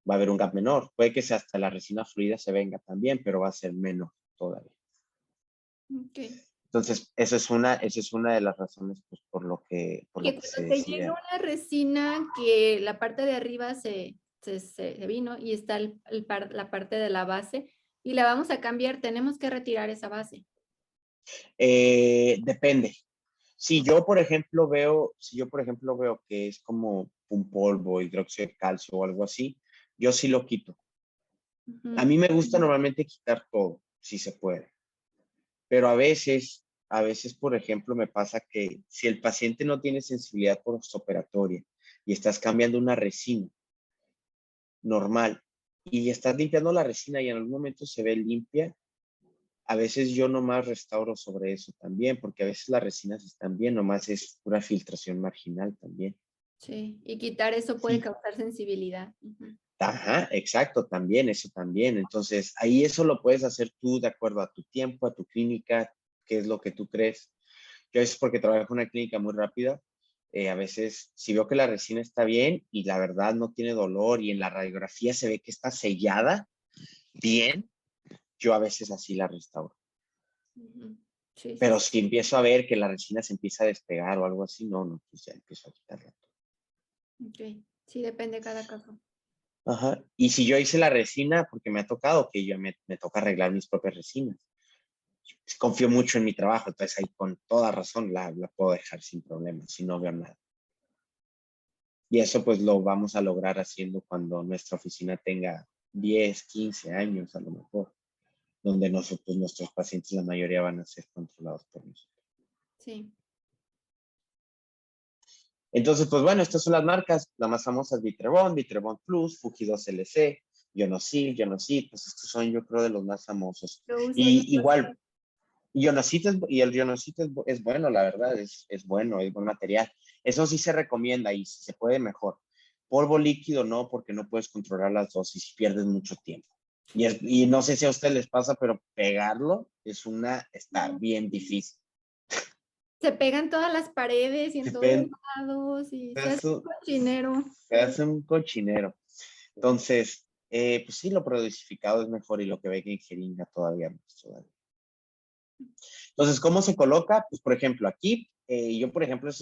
va a haber un gap menor. Puede que sea hasta la resina fluida se venga también, pero va a ser menor todavía. Okay. Entonces, esa es una de las razones pues, por lo que se te llega decide. una resina que la parte de arriba se vino y está la parte de la base y la vamos a cambiar, tenemos que retirar esa base. Depende. Si yo, por ejemplo, veo que es como un polvo, hidróxido de calcio o algo así, yo sí lo quito. A mí me gusta normalmente quitar todo, si se puede. Pero a veces, por ejemplo, me pasa que si el paciente no tiene sensibilidad postoperatoria y estás cambiando una resina normal y estás limpiando la resina y en algún momento se ve limpia, a veces yo nomás restauro sobre eso también, porque a veces las resinas están bien, nomás es pura filtración marginal también. Sí, y quitar eso puede causar sensibilidad. Ajá, exacto, también, eso también. Entonces, ahí eso lo puedes hacer tú de acuerdo a tu tiempo, a tu clínica, qué es lo que tú crees. Yo a veces porque trabajo en una clínica muy rápida, a veces si veo que la resina está bien y la verdad no tiene dolor y en la radiografía se ve que está sellada bien, yo a veces así la restauro. Sí, Pero sí. si empiezo a ver que la resina se empieza a despegar o algo así, no, pues ya empiezo a quitarla. Ok, sí, depende de cada caso. Ajá. Y si yo hice la resina, porque me ha tocado que yo me toca arreglar mis propias resinas. Confío mucho en mi trabajo, entonces ahí con toda razón la puedo dejar sin problema, si no veo nada. Y eso pues lo vamos a lograr haciendo cuando nuestra oficina tenga 10, 15 años a lo mejor, donde nosotros, nuestros pacientes, la mayoría van a ser controlados por nosotros. Sí. Entonces, pues bueno, estas son las marcas, las más famosas: Vitrebond, Vitrebond Plus, Fuji 2LC, Ionosil, pues estos son yo creo de los más famosos. Yo usé Y igual, Ionosit y el Ionosit es bueno, la verdad, es bueno, es buen material. Eso sí se recomienda y si se puede mejor. Polvo líquido no, porque no puedes controlar las dosis y pierdes mucho tiempo. Y no sé si a ustedes les pasa, pero pegarlo está bien difícil. Se pegan todas las paredes y Se en todos pegan, lados y se se hace hace, un cochinero. se hace un cochinero. Entonces, pues sí, lo prodosificado es mejor y lo que venga en jeringa todavía más. Todavía. Entonces, ¿cómo se coloca? Pues, por ejemplo, aquí, yo, por ejemplo,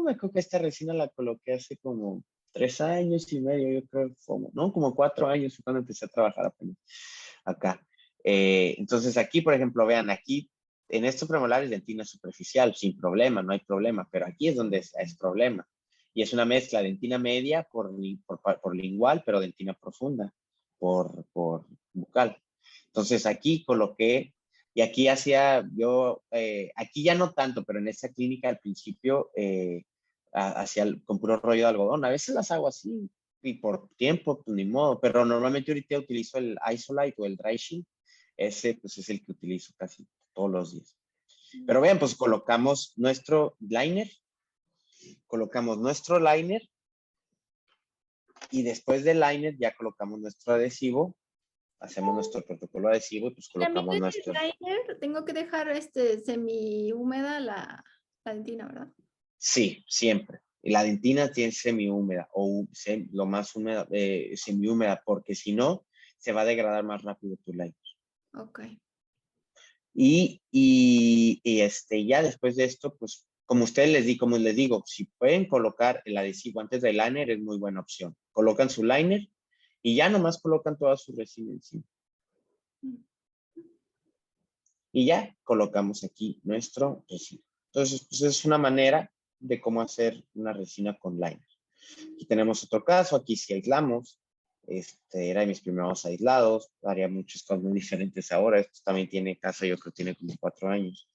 me creo que esta resina la coloqué hace como 3 años y medio, yo creo, como 4 años fue cuando empecé a trabajar apenas acá. Entonces, aquí, por ejemplo, vean, aquí, en estos premolares, dentina superficial, sin problema, no hay problema, pero aquí es donde es problema. Y es una mezcla dentina media por lingual, pero dentina profunda por bucal. Entonces, aquí coloqué y aquí hacía yo, aquí ya no tanto, pero en esa clínica al principio hacía con puro rollo de algodón. A veces las hago así y por tiempo, pues ni modo, pero normalmente ahorita utilizo el Isolite o el Dry Sheet. Ese pues es el que utilizo casi todos los días. Pero vean, pues colocamos nuestro liner y después del liner ya colocamos nuestro adhesivo, hacemos nuestro protocolo adhesivo y pues También colocamos en nuestro. el liner tengo que dejar semi húmeda la dentina, ¿verdad? Sí, siempre. Y la dentina tiene semi-húmeda o lo más húmeda, semi-húmeda, porque si no, se va a degradar más rápido tu liner. Ok. Ya después de esto, pues como les digo, si pueden colocar el adhesivo antes del liner es muy buena opción. Colocan su liner y ya nomás colocan toda su resina encima. Y ya colocamos aquí nuestro resina. Entonces, pues es una manera de cómo hacer una resina con liner. Aquí tenemos otro caso, aquí sí aislamos. Era de mis primeros aislados, haría muchas cosas muy diferentes ahora. Esto también tiene casa, yo creo que tiene como 4 años,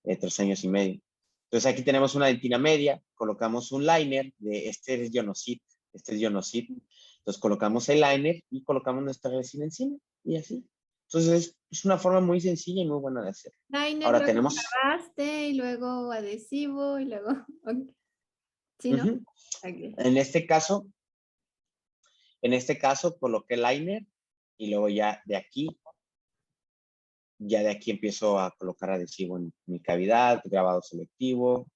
3 años y medio. Entonces aquí tenemos una dentina media, colocamos un liner, este es Ionosit. Entonces colocamos el liner y colocamos nuestra resina encima y así. Entonces es una forma muy sencilla y muy buena de hacer. Liner, Ahora luego tenemos, agarraste y luego adhesivo y luego. Okay. ¿Sí, no? Okay. en este caso coloqué el liner y luego ya de aquí empiezo a colocar adhesivo en mi cavidad, grabado selectivo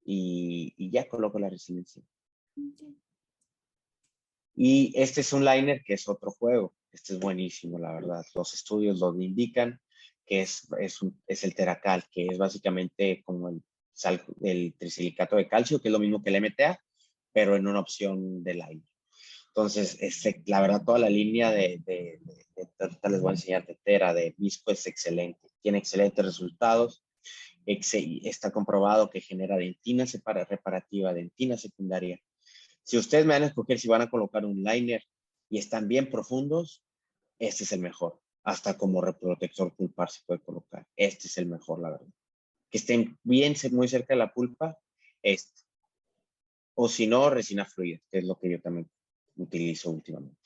y ya coloco la resina encima. Okay. Y este es un liner que es otro juego. Este es buenísimo, la verdad. Los estudios lo indican que es el Teracal, que es básicamente como el trisilicato de calcio, que es lo mismo que el MTA, pero en una opción de liner. Entonces, la verdad, toda la línea ahorita les voy a enseñar de Tera, de Visco, es excelente. Tiene excelentes resultados. Está comprobado que genera dentina reparativa, dentina secundaria. Si ustedes me van a escoger si van a colocar un liner y están bien profundos, este es el mejor. Hasta como reprotector pulpar se puede colocar. Este es el mejor, la verdad. Que estén bien muy cerca de la pulpa, este. O si no, resina fluida, que es lo que yo también utilizo últimamente.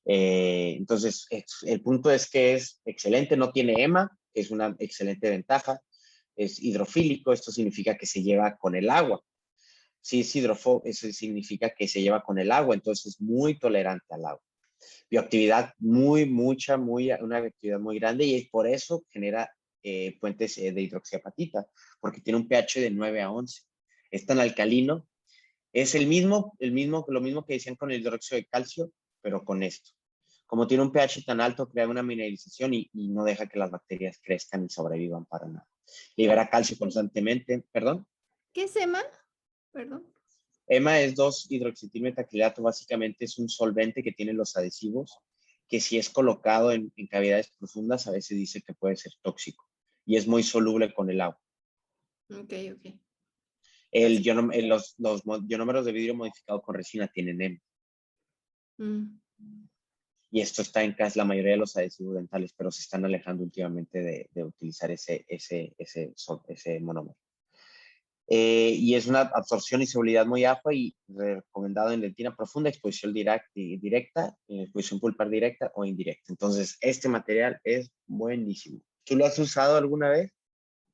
Entonces, el punto es que es excelente, no tiene EMA, que es una excelente ventaja. Es hidrofílico, esto significa que se lleva con el agua. Si es hidrofóbico, eso significa que se lleva con el agua, entonces es muy tolerante al agua. Bioactividad una bioactividad muy grande y por eso genera puentes de hidroxiapatita, porque tiene un pH de 9 a 11. Es tan alcalino, es lo mismo que decían con el hidróxido de calcio, pero con esto. Como tiene un pH tan alto, crea una mineralización y no deja que las bacterias crezcan y sobrevivan para nada. Libera calcio constantemente, perdón. ¿Qué es EMA? Perdón. EMA es 2-hidroxitilmetacrilato, básicamente es un solvente que tienen los adhesivos, que si es colocado en cavidades profundas, a veces dice que puede ser tóxico y es muy soluble con el agua. Ok, ok. Los ionómeros de vidrio modificado con resina tienen EMA. Y esto está en casi la mayoría de los adhesivos dentales, pero se están alejando últimamente de utilizar ese monómero. Y es una absorción y solubilidad muy baja y recomendado en dentina profunda, exposición directa, exposición pulpar directa o indirecta. Entonces, este material es buenísimo. ¿Tú lo has usado alguna vez?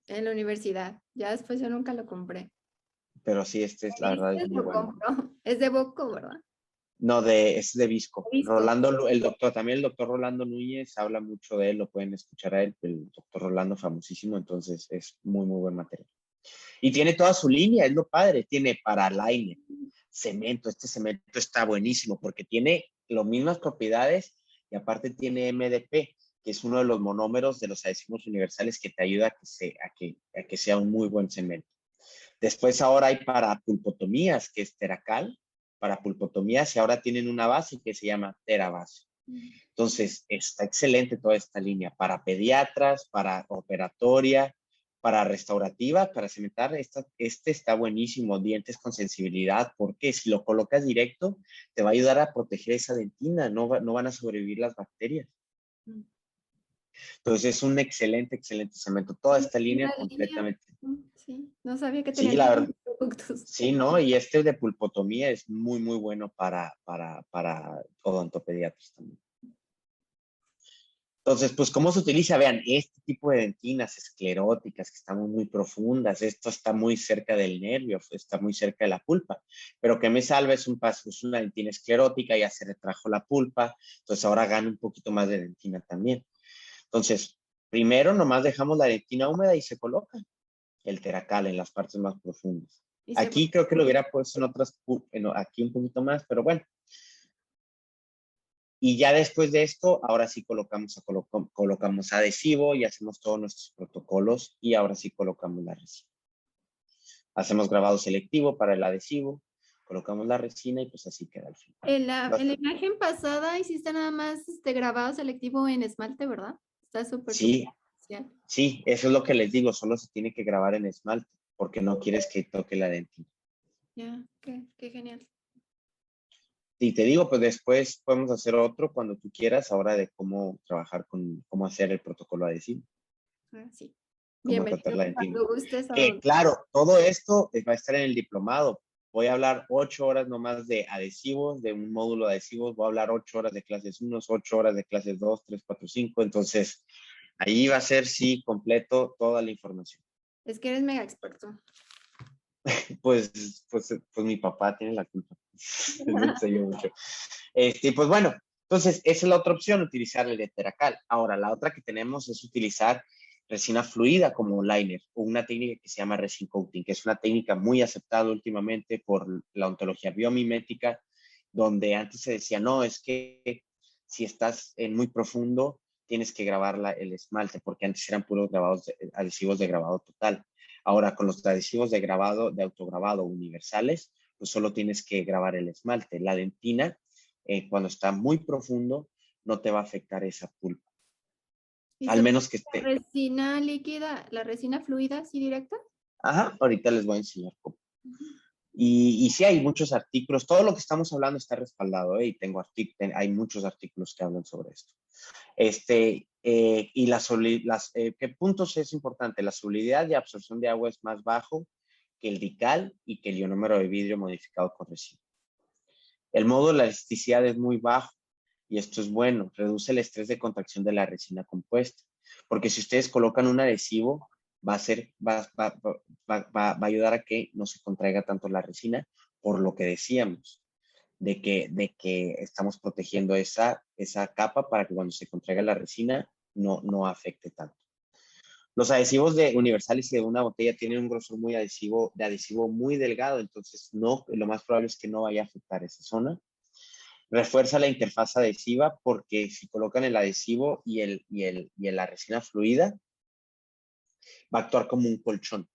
En la universidad. Ya después yo nunca lo compré. Pero sí, la verdad es muy Lo bueno. compro. Es de Boco, ¿verdad? No, es de Visco. Visco. El doctor, también el doctor Rolando Núñez habla mucho de él, lo pueden escuchar a él, el doctor Rolando famosísimo, entonces es muy, muy buen material. Y tiene toda su línea, es lo padre, tiene para liner, cemento, este cemento está buenísimo porque tiene las mismas propiedades y aparte tiene MDP, que es uno de los monómeros de los adhesivos universales que te ayuda a que sea un muy buen cemento. Después ahora hay para pulpotomías, que es Teracal, para pulpotomías y ahora tienen una base que se llama Terabase. Entonces, está excelente toda esta línea para pediatras, para operatoria, para restaurativa, para cementar. Este está buenísimo, dientes con sensibilidad, porque si lo colocas directo, te va a ayudar a proteger esa dentina, no van a sobrevivir las bacterias. Entonces, es un excelente, excelente cemento. Toda esta línea completamente. Sí, no sabía que Sí, tenían la verdad. productos. Sí, ¿no? Y este de pulpotomía es muy, muy bueno para odontopediatras también. Entonces, pues, ¿cómo se utiliza? Vean, este tipo de dentinas escleróticas que están muy profundas, esto está muy cerca del nervio, está muy cerca de la pulpa, pero que me salva es es una dentina esclerótica, ya se retrajo la pulpa, entonces ahora gana un poquito más de dentina también. Entonces, primero nomás dejamos la dentina húmeda y se coloca el Teracal en las partes más profundas. Aquí creo que lo hubiera puesto en otras, aquí un poquito más, pero bueno. Y ya después de esto, ahora sí colocamos adhesivo y hacemos todos nuestros protocolos y ahora sí colocamos la resina. Hacemos grabado selectivo para el adhesivo, colocamos la resina y pues así queda al final. En la imagen pasada hiciste nada más grabado selectivo en esmalte, ¿verdad? Está súper Sí, especial. sí, eso es lo que les digo, solo se tiene que grabar en esmalte porque no quieres que toque la dentina. Ya, qué genial. Y te digo, pues después podemos hacer otro cuando tú quieras, ahora de cómo trabajar cómo hacer el protocolo adhesivo. Sí. Cómo tratar Bienvenido la dentina. cuando gustes. Que claro, todo esto va a estar en el diplomado. Voy a hablar 8 horas nomás de adhesivos, de un módulo de adhesivos. Voy a hablar 8 horas de clases 1, 8 horas de clases 2, 3, 4, 5. Entonces, ahí va a ser, sí, completo toda la información. Es que eres mega experto. Pues mi papá tiene la culpa. Me enseñó mucho. Pues bueno, entonces esa es la otra opción, utilizar el de Teracal. Ahora, la otra que tenemos es utilizar resina fluida como liner o una técnica que se llama resin coating, que es una técnica muy aceptada últimamente por la ontología biomimética, donde antes se decía, no, es que si estás en muy profundo, tienes que grabar el esmalte, porque antes eran puros adhesivos de grabado total. Ahora, con los adhesivos de grabado, de autograbado universales, pues solo tienes que grabar el esmalte. La dentina, cuando está muy profundo, no te va a afectar esa pulpa. Al menos que esté. ¿La resina líquida, la resina fluida, así directa? Ajá, ahorita les voy a enseñar cómo. Y sí hay muchos artículos, todo lo que estamos hablando está respaldado, y hay muchos artículos que hablan sobre esto. ¿Qué puntos es importante? La solubilidad y absorción de agua es más bajo que el dical y que el ionómero de vidrio modificado con resina. El módulo de elasticidad es muy bajo y esto es bueno, reduce el estrés de contracción de la resina compuesta, porque si ustedes colocan un adhesivo, va a ayudar a que no se contraiga tanto la resina, por lo que decíamos, de que estamos protegiendo esa capa para que cuando se contraiga la resina no afecte tanto. Los adhesivos universales y de una botella tienen un grosor de adhesivo muy delgado, entonces lo más probable es que no vaya a afectar esa zona. Refuerza la interfaz adhesiva porque si colocan el adhesivo y la resina fluida, va a actuar como un colchón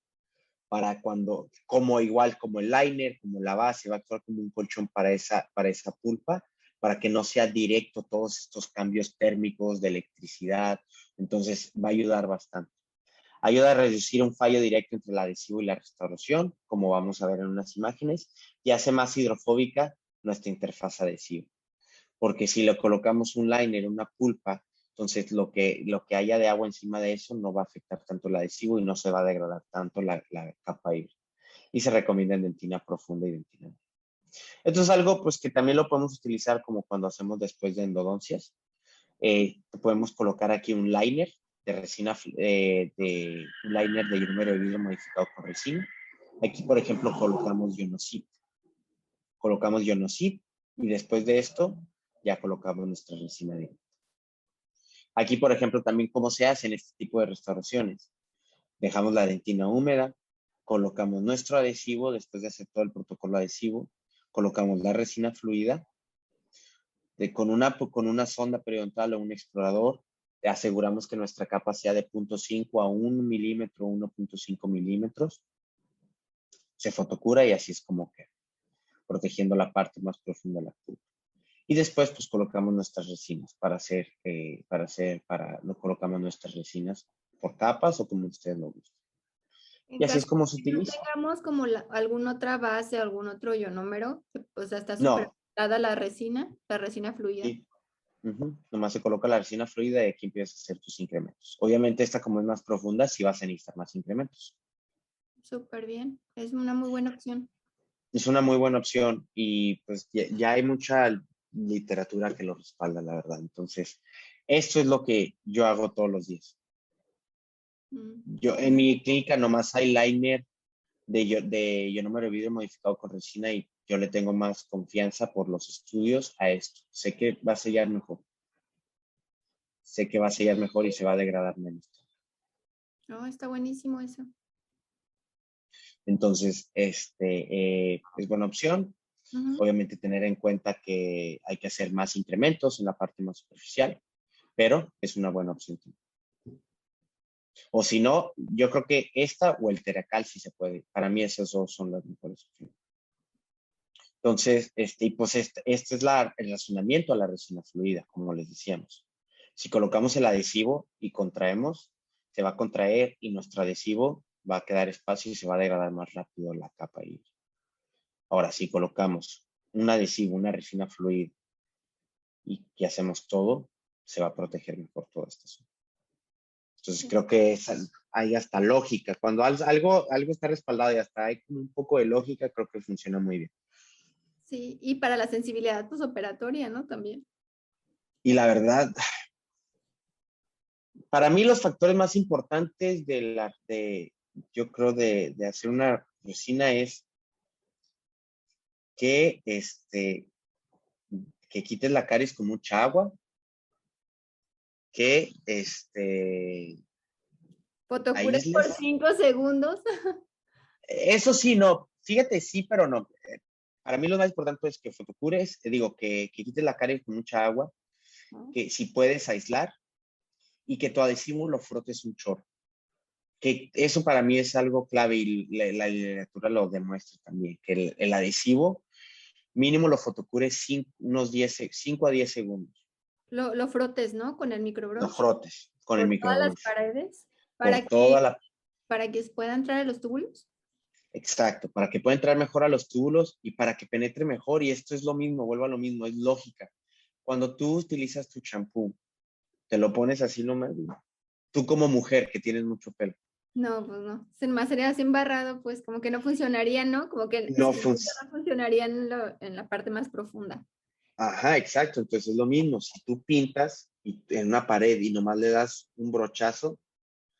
igual como el liner, como la base, va a actuar como un colchón para esa pulpa, para que no sea directo todos estos cambios térmicos de electricidad. Entonces va a ayudar bastante. Ayuda a reducir un fallo directo entre el adhesivo y la restauración, como vamos a ver en unas imágenes, y hace más hidrofóbica nuestra interfaz adhesiva. Porque si le colocamos un liner, una pulpa, entonces lo que haya de agua encima de eso no va a afectar tanto el adhesivo y no se va a degradar tanto la capa híbrida. Y se recomienda en dentina profunda y dentina. Esto es algo pues que también lo podemos utilizar como cuando hacemos después de endodoncias. Podemos colocar aquí un liner de resina, un liner de ionómero de vidrio modificado con resina. Aquí, por ejemplo, colocamos Ionosit. Y después de esto, ya colocamos nuestra resina directa. Aquí, por ejemplo, también cómo se hace en este tipo de restauraciones. Dejamos la dentina húmeda, colocamos nuestro adhesivo, después de hacer todo el protocolo adhesivo, colocamos la resina fluida, con una sonda periodontal o un explorador, aseguramos que nuestra capa sea de 0.5 a 1 milímetro, 1.5 milímetros, se fotocura y así es como queda, protegiendo la parte más profunda de la pulpa. Y después, pues, colocamos nuestras resinas lo colocamos nuestras resinas por capas o como ustedes lo gusten. En Y así caso es como se de que no utiliza. tengamos como alguna otra base, algún otro ionómero, o sea, está No, superada la resina fluida. sí. Nomás se coloca la resina fluida y aquí empiezas a hacer tus incrementos. Obviamente esta como es más profunda, sí vas a necesitar más incrementos. Súper bien, es una muy buena opción. Es una muy buena opción y pues ya hay mucha literatura que lo respalda, la verdad. Entonces, esto es lo que yo hago todos los días. Yo en mi clínica nomás hay liner de ionómero de vidrio modificado con resina y yo le tengo más confianza por los estudios a esto. Sé que va a sellar mejor. Sé que va a sellar mejor y se va a degradar menos. Oh, está buenísimo eso. Entonces, es buena opción. Ujú. Obviamente tener en cuenta que hay que hacer más incrementos en la parte más superficial, pero es una buena opción. O si no, yo creo que esta o el Teracal sí se puede. Para mí esas dos son las mejores opciones. Entonces, y pues este es el razonamiento a la resina fluida, como les decíamos. Si colocamos el adhesivo y contraemos, se va a contraer y nuestro adhesivo va a quedar espacio y se va a degradar más rápido la capa. Ahora, si colocamos un adhesivo, una resina fluida y que hacemos todo, se va a proteger mejor toda esta zona. Entonces, Sí. creo que hay hasta lógica. Cuando algo está respaldado y hasta hay como un poco de lógica, creo que funciona muy bien. Sí, y para la sensibilidad posoperatoria, ¿no? También. Y la verdad, para mí los factores más importantes yo creo, de hacer una resina es que, que quites la caries con mucha agua, que Fotocures por aísles. 5 segundos. Eso sí, no. Fíjate, sí, pero no. Para mí lo más importante es que fotocures, digo, que quites la caries con mucha agua, ¿No? que si puedes aislar y que tu adhesivo lo frotes un chorro. Que eso para mí es algo clave y la literatura lo demuestra también, que el adhesivo mínimo lo fotocures unos 5 a 10 segundos. Lo frotes, ¿no? Con el Lo microbrush. frotes con el Por todas las microbrush. paredes. Por Para que, toda la... para que pueda entrar a los túbulos. Exacto, para que pueda entrar mejor a los túbulos y para que penetre mejor. Y esto es lo mismo, vuelvo a lo mismo, es lógica. Cuando tú utilizas tu champú, te lo pones así nomás. Tú como mujer que tienes mucho pelo. No, pues no. Sin más sería así embarrado, pues como que no funcionaría, ¿no? Como que No no funcionaría en la parte más profunda. Ajá, exacto. Entonces es lo mismo. Si tú pintas en una pared y nomás le das un brochazo,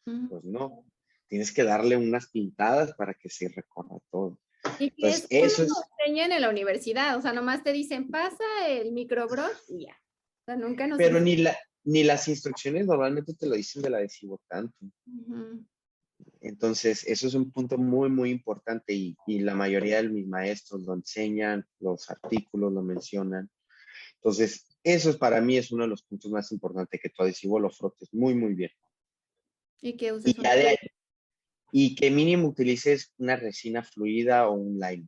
Ujú. pues no. Tienes que darle unas pintadas para que se recorra todo. Y que Entonces, eso no eso nos es, enseñan en la universidad, o sea, nomás te dicen, pasa el microbrush y ya. O sea, nunca nos pero enseñan. ni las instrucciones normalmente te lo dicen del adhesivo tanto. Ujú. Entonces, eso es un punto muy, muy importante y la mayoría de mis maestros lo enseñan, los artículos lo mencionan. Entonces, para mí es uno de los puntos más importantes, que tu adhesivo lo frotes muy, muy bien. Y que Y, uses un... ya de ahí- y que mínimo utilices una resina fluida o un liner.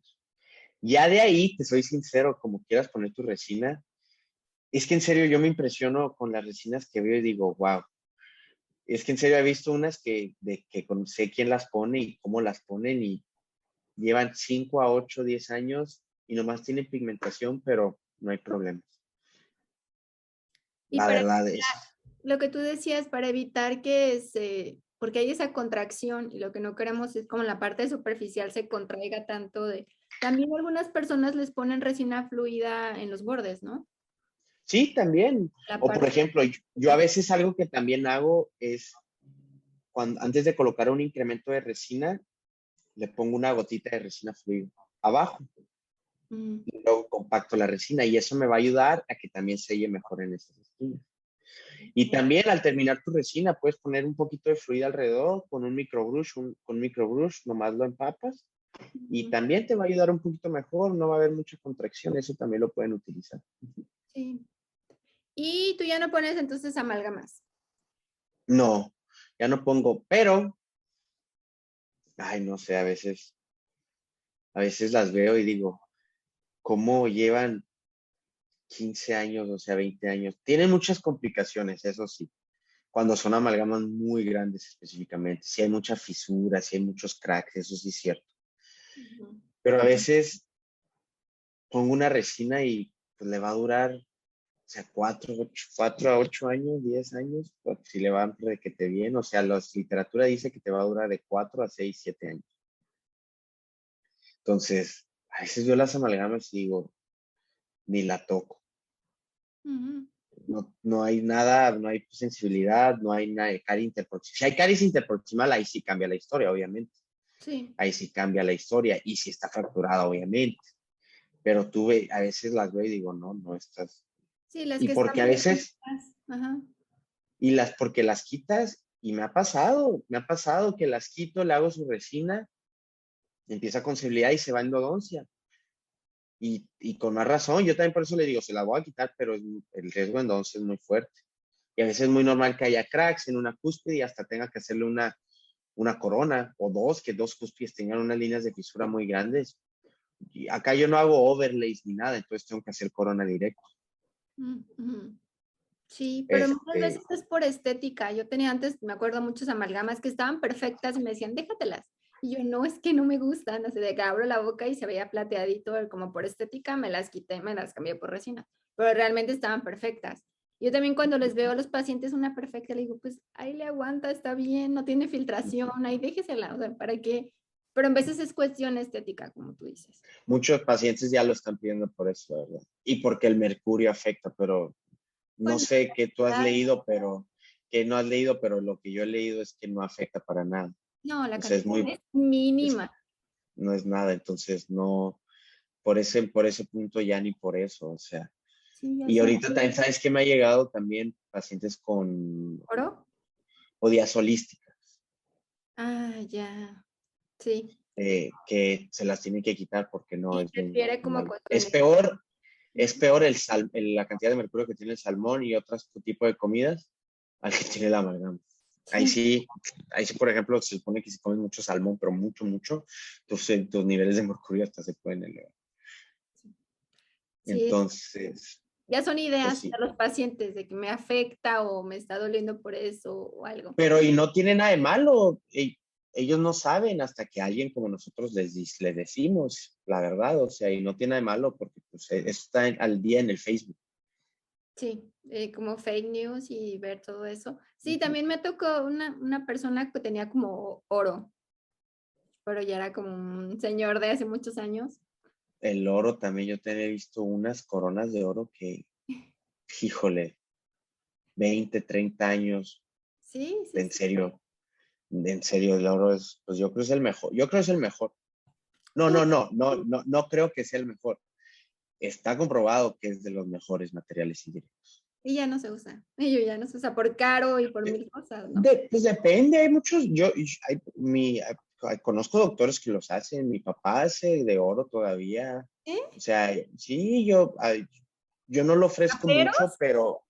Ya de ahí, te soy sincero, como quieras poner tu resina, es que en serio yo me impresiono con las resinas que veo y digo, wow. Es que en serio he visto unas sé quién las pone y cómo las ponen y llevan 5 a 8, 10 años y nomás tienen pigmentación, pero no hay problemas. Y La para verdad es, lo que tú decías, para evitar que porque hay esa contracción y lo que no queremos es como la parte superficial se contraiga tanto también algunas personas les ponen resina fluida en los bordes, ¿no? sí, también. La O por parte ejemplo, yo a veces algo que también hago es, antes de colocar un incremento de resina, le pongo una gotita de resina fluida abajo. y luego compacto la resina y eso me va a ayudar a que también selle mejor en esas esquinas. Y también al terminar tu resina puedes poner un poquito de fluido alrededor con un microbrush, con microbrush, nomás lo empapas y también te va a ayudar un poquito mejor, no va a haber mucha contracción, eso también lo pueden utilizar. Sí. Y tú ya no pones entonces amalgamas. No, ya no pongo, pero, ay, no sé, a veces las veo y digo, ¿cómo llevan 15 años, o sea, 20 años? Tienen muchas complicaciones, eso sí, cuando son amalgamas muy grandes específicamente, si hay mucha fisura, si hay muchos cracks, eso sí es cierto. Pero a veces pongo una resina y pues le va a durar, o sea, 4 a 8 años, 10 años, pues, si le va requete bien, o sea, la literatura dice que te va a durar de 4 a 6, 7 años. Entonces, a veces yo las amalgamas y digo, ni la toco. No, no hay nada, no hay sensibilidad, no hay nada de caries interproximal. Si hay caries interproximal, ahí sí cambia la historia, obviamente. Sí. Ahí sí cambia la historia y si está fracturada, obviamente. Pero a veces las veo y digo, no, no estás. Sí, las Y que están porque a veces, perfectas. Ajá. porque las quitas y me ha pasado que las quito, le hago su resina, empieza con sensibilidad y se va endodoncia. Y con más razón, yo también por eso le digo, se la voy a quitar, pero el riesgo de endodoncia es muy fuerte. Y a veces es muy normal que haya cracks en una cúspide y hasta tenga que hacerle una corona o dos, que dos cúspides tengan unas líneas de fisura muy grandes. Y acá yo no hago overlays ni nada, entonces tengo que hacer corona directa. Sí, pero muchas Este, veces es por estética. Yo tenía antes, me acuerdo, muchas amalgamas que estaban perfectas y me decían, déjatelas. Y yo, no, es que no me gustan. Así de que abro la boca y se veía plateadito, como por estética, me las quité, me las cambié por resina. Pero realmente estaban perfectas. Yo también cuando les veo a los pacientes una perfecta, le digo, pues ahí le aguanta, está bien, no tiene filtración, ahí déjesela, o sea, ¿para qué? Pero en veces es cuestión estética, como tú dices. muchos pacientes ya lo están pidiendo por eso, ¿verdad? Y porque el mercurio afecta, pero no Bueno, sé qué tú has leído, que no has leído, pero lo que yo he leído es que no afecta para nada. no, la O sea, cantidad es es- mínima. no es nada, entonces no, por ese punto ya ni por eso, o sea. Sí, ya Y sé. ahorita también, ¿sabes qué me ha llegado también? Pacientes con ¿Oro? odiasolística, Ah, ya. Sí. que se las tienen que quitar porque no Y es muy prefiere como malo. cuestiones. Es peor la cantidad de mercurio que tiene el salmón y otros tipo de comidas al que tiene la amalgama. Ahí Sí, sí, ahí sí, por ejemplo, se supone que si comes mucho salmón, pero mucho, mucho, tus niveles de mercurio hasta se pueden elevar. sí. Entonces, Ya son pues ideas sí. de los pacientes de que me afecta o me está doliendo por eso o algo. Pero y no tiene nada de malo. Ellos no saben hasta que alguien como nosotros les decimos la verdad, o sea, y no tiene nada de malo porque pues, eso está al día en el Facebook. Sí, como fake news y ver todo eso. Sí, también me tocó una persona que tenía como oro, pero ya era como un señor de hace muchos años. El oro también, yo te he visto unas coronas de oro que, híjole, 20, 30 años, Sí, sí, en sí. serio, el oro es, pues yo creo que es el mejor, yo creo que es el mejor. No, Tú, no, no, no, no, no creo que sea el mejor. Está comprobado que es de los mejores materiales hídricos. y ya no se usa. Y yo ya no se usa por caro y por mil cosas, ¿no? Pues depende, hay muchos, conozco doctores que los hacen, mi papá hace de oro todavía, ¿Eh? o sea, sí, yo no lo ofrezco mucho, ¿Raperos? pero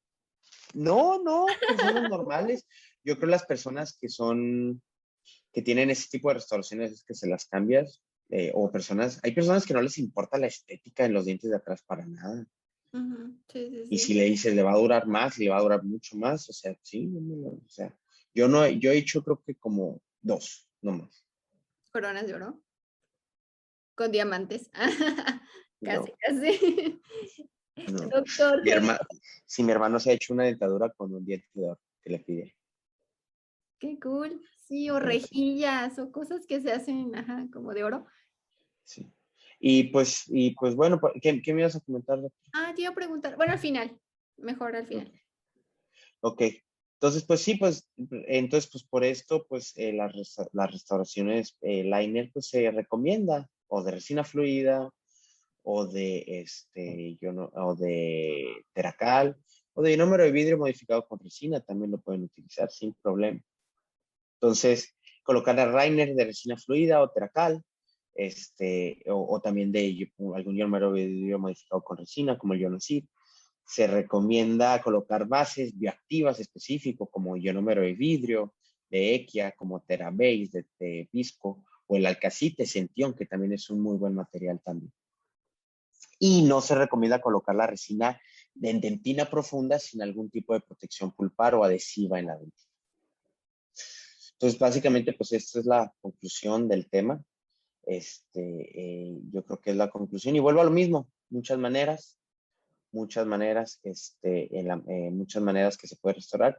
no, no, personas normales, yo creo las personas que tienen ese tipo de restauraciones es que se las cambias, hay personas que no les importa la estética en los dientes de atrás para nada, Ujú, sí, sí, y si sí. le dices le va a durar más, le va a durar mucho más, o sea, sí, o sea, yo he hecho creo que como dos, no más. Coronas de oro con diamantes. Casi, No, casi. no. Doctor, Mi hermano, si mi hermano se ha hecho una dentadura con un diente de oro que le pide, qué cool. Sí, o pero sí, rejillas o cosas que se hacen, ajá, como de oro. sí. Y pues bueno, ¿qué me ibas a comentar, doctor? Ah, te iba a preguntar. Bueno, al final. Mejor al Ok. final. Ok. Entonces, pues sí, pues, entonces, pues por esto, pues las restauraciones liner, pues se recomienda, o de resina fluida, o de, o de Teracal, o de ionómero de vidrio modificado con resina, también lo pueden utilizar sin problema. Entonces, colocar a Rainer de resina fluida o Teracal, o también de algún ionómero de vidrio modificado con resina, como el Ionocid. Se recomienda colocar bases bioactivas específicos, como ionómero de vidrio, de Equia, como Terabase, de Visco, o el Alcacite Sentión, que también es un muy buen material también. Y no se recomienda colocar la resina en dentina profunda sin algún tipo de protección pulpar o adhesiva en la dentina. Entonces, básicamente, pues esta es la conclusión del tema. Yo creo que es la conclusión. Y vuelvo a lo mismo, muchas maneras, muchas maneras que se puede restaurar.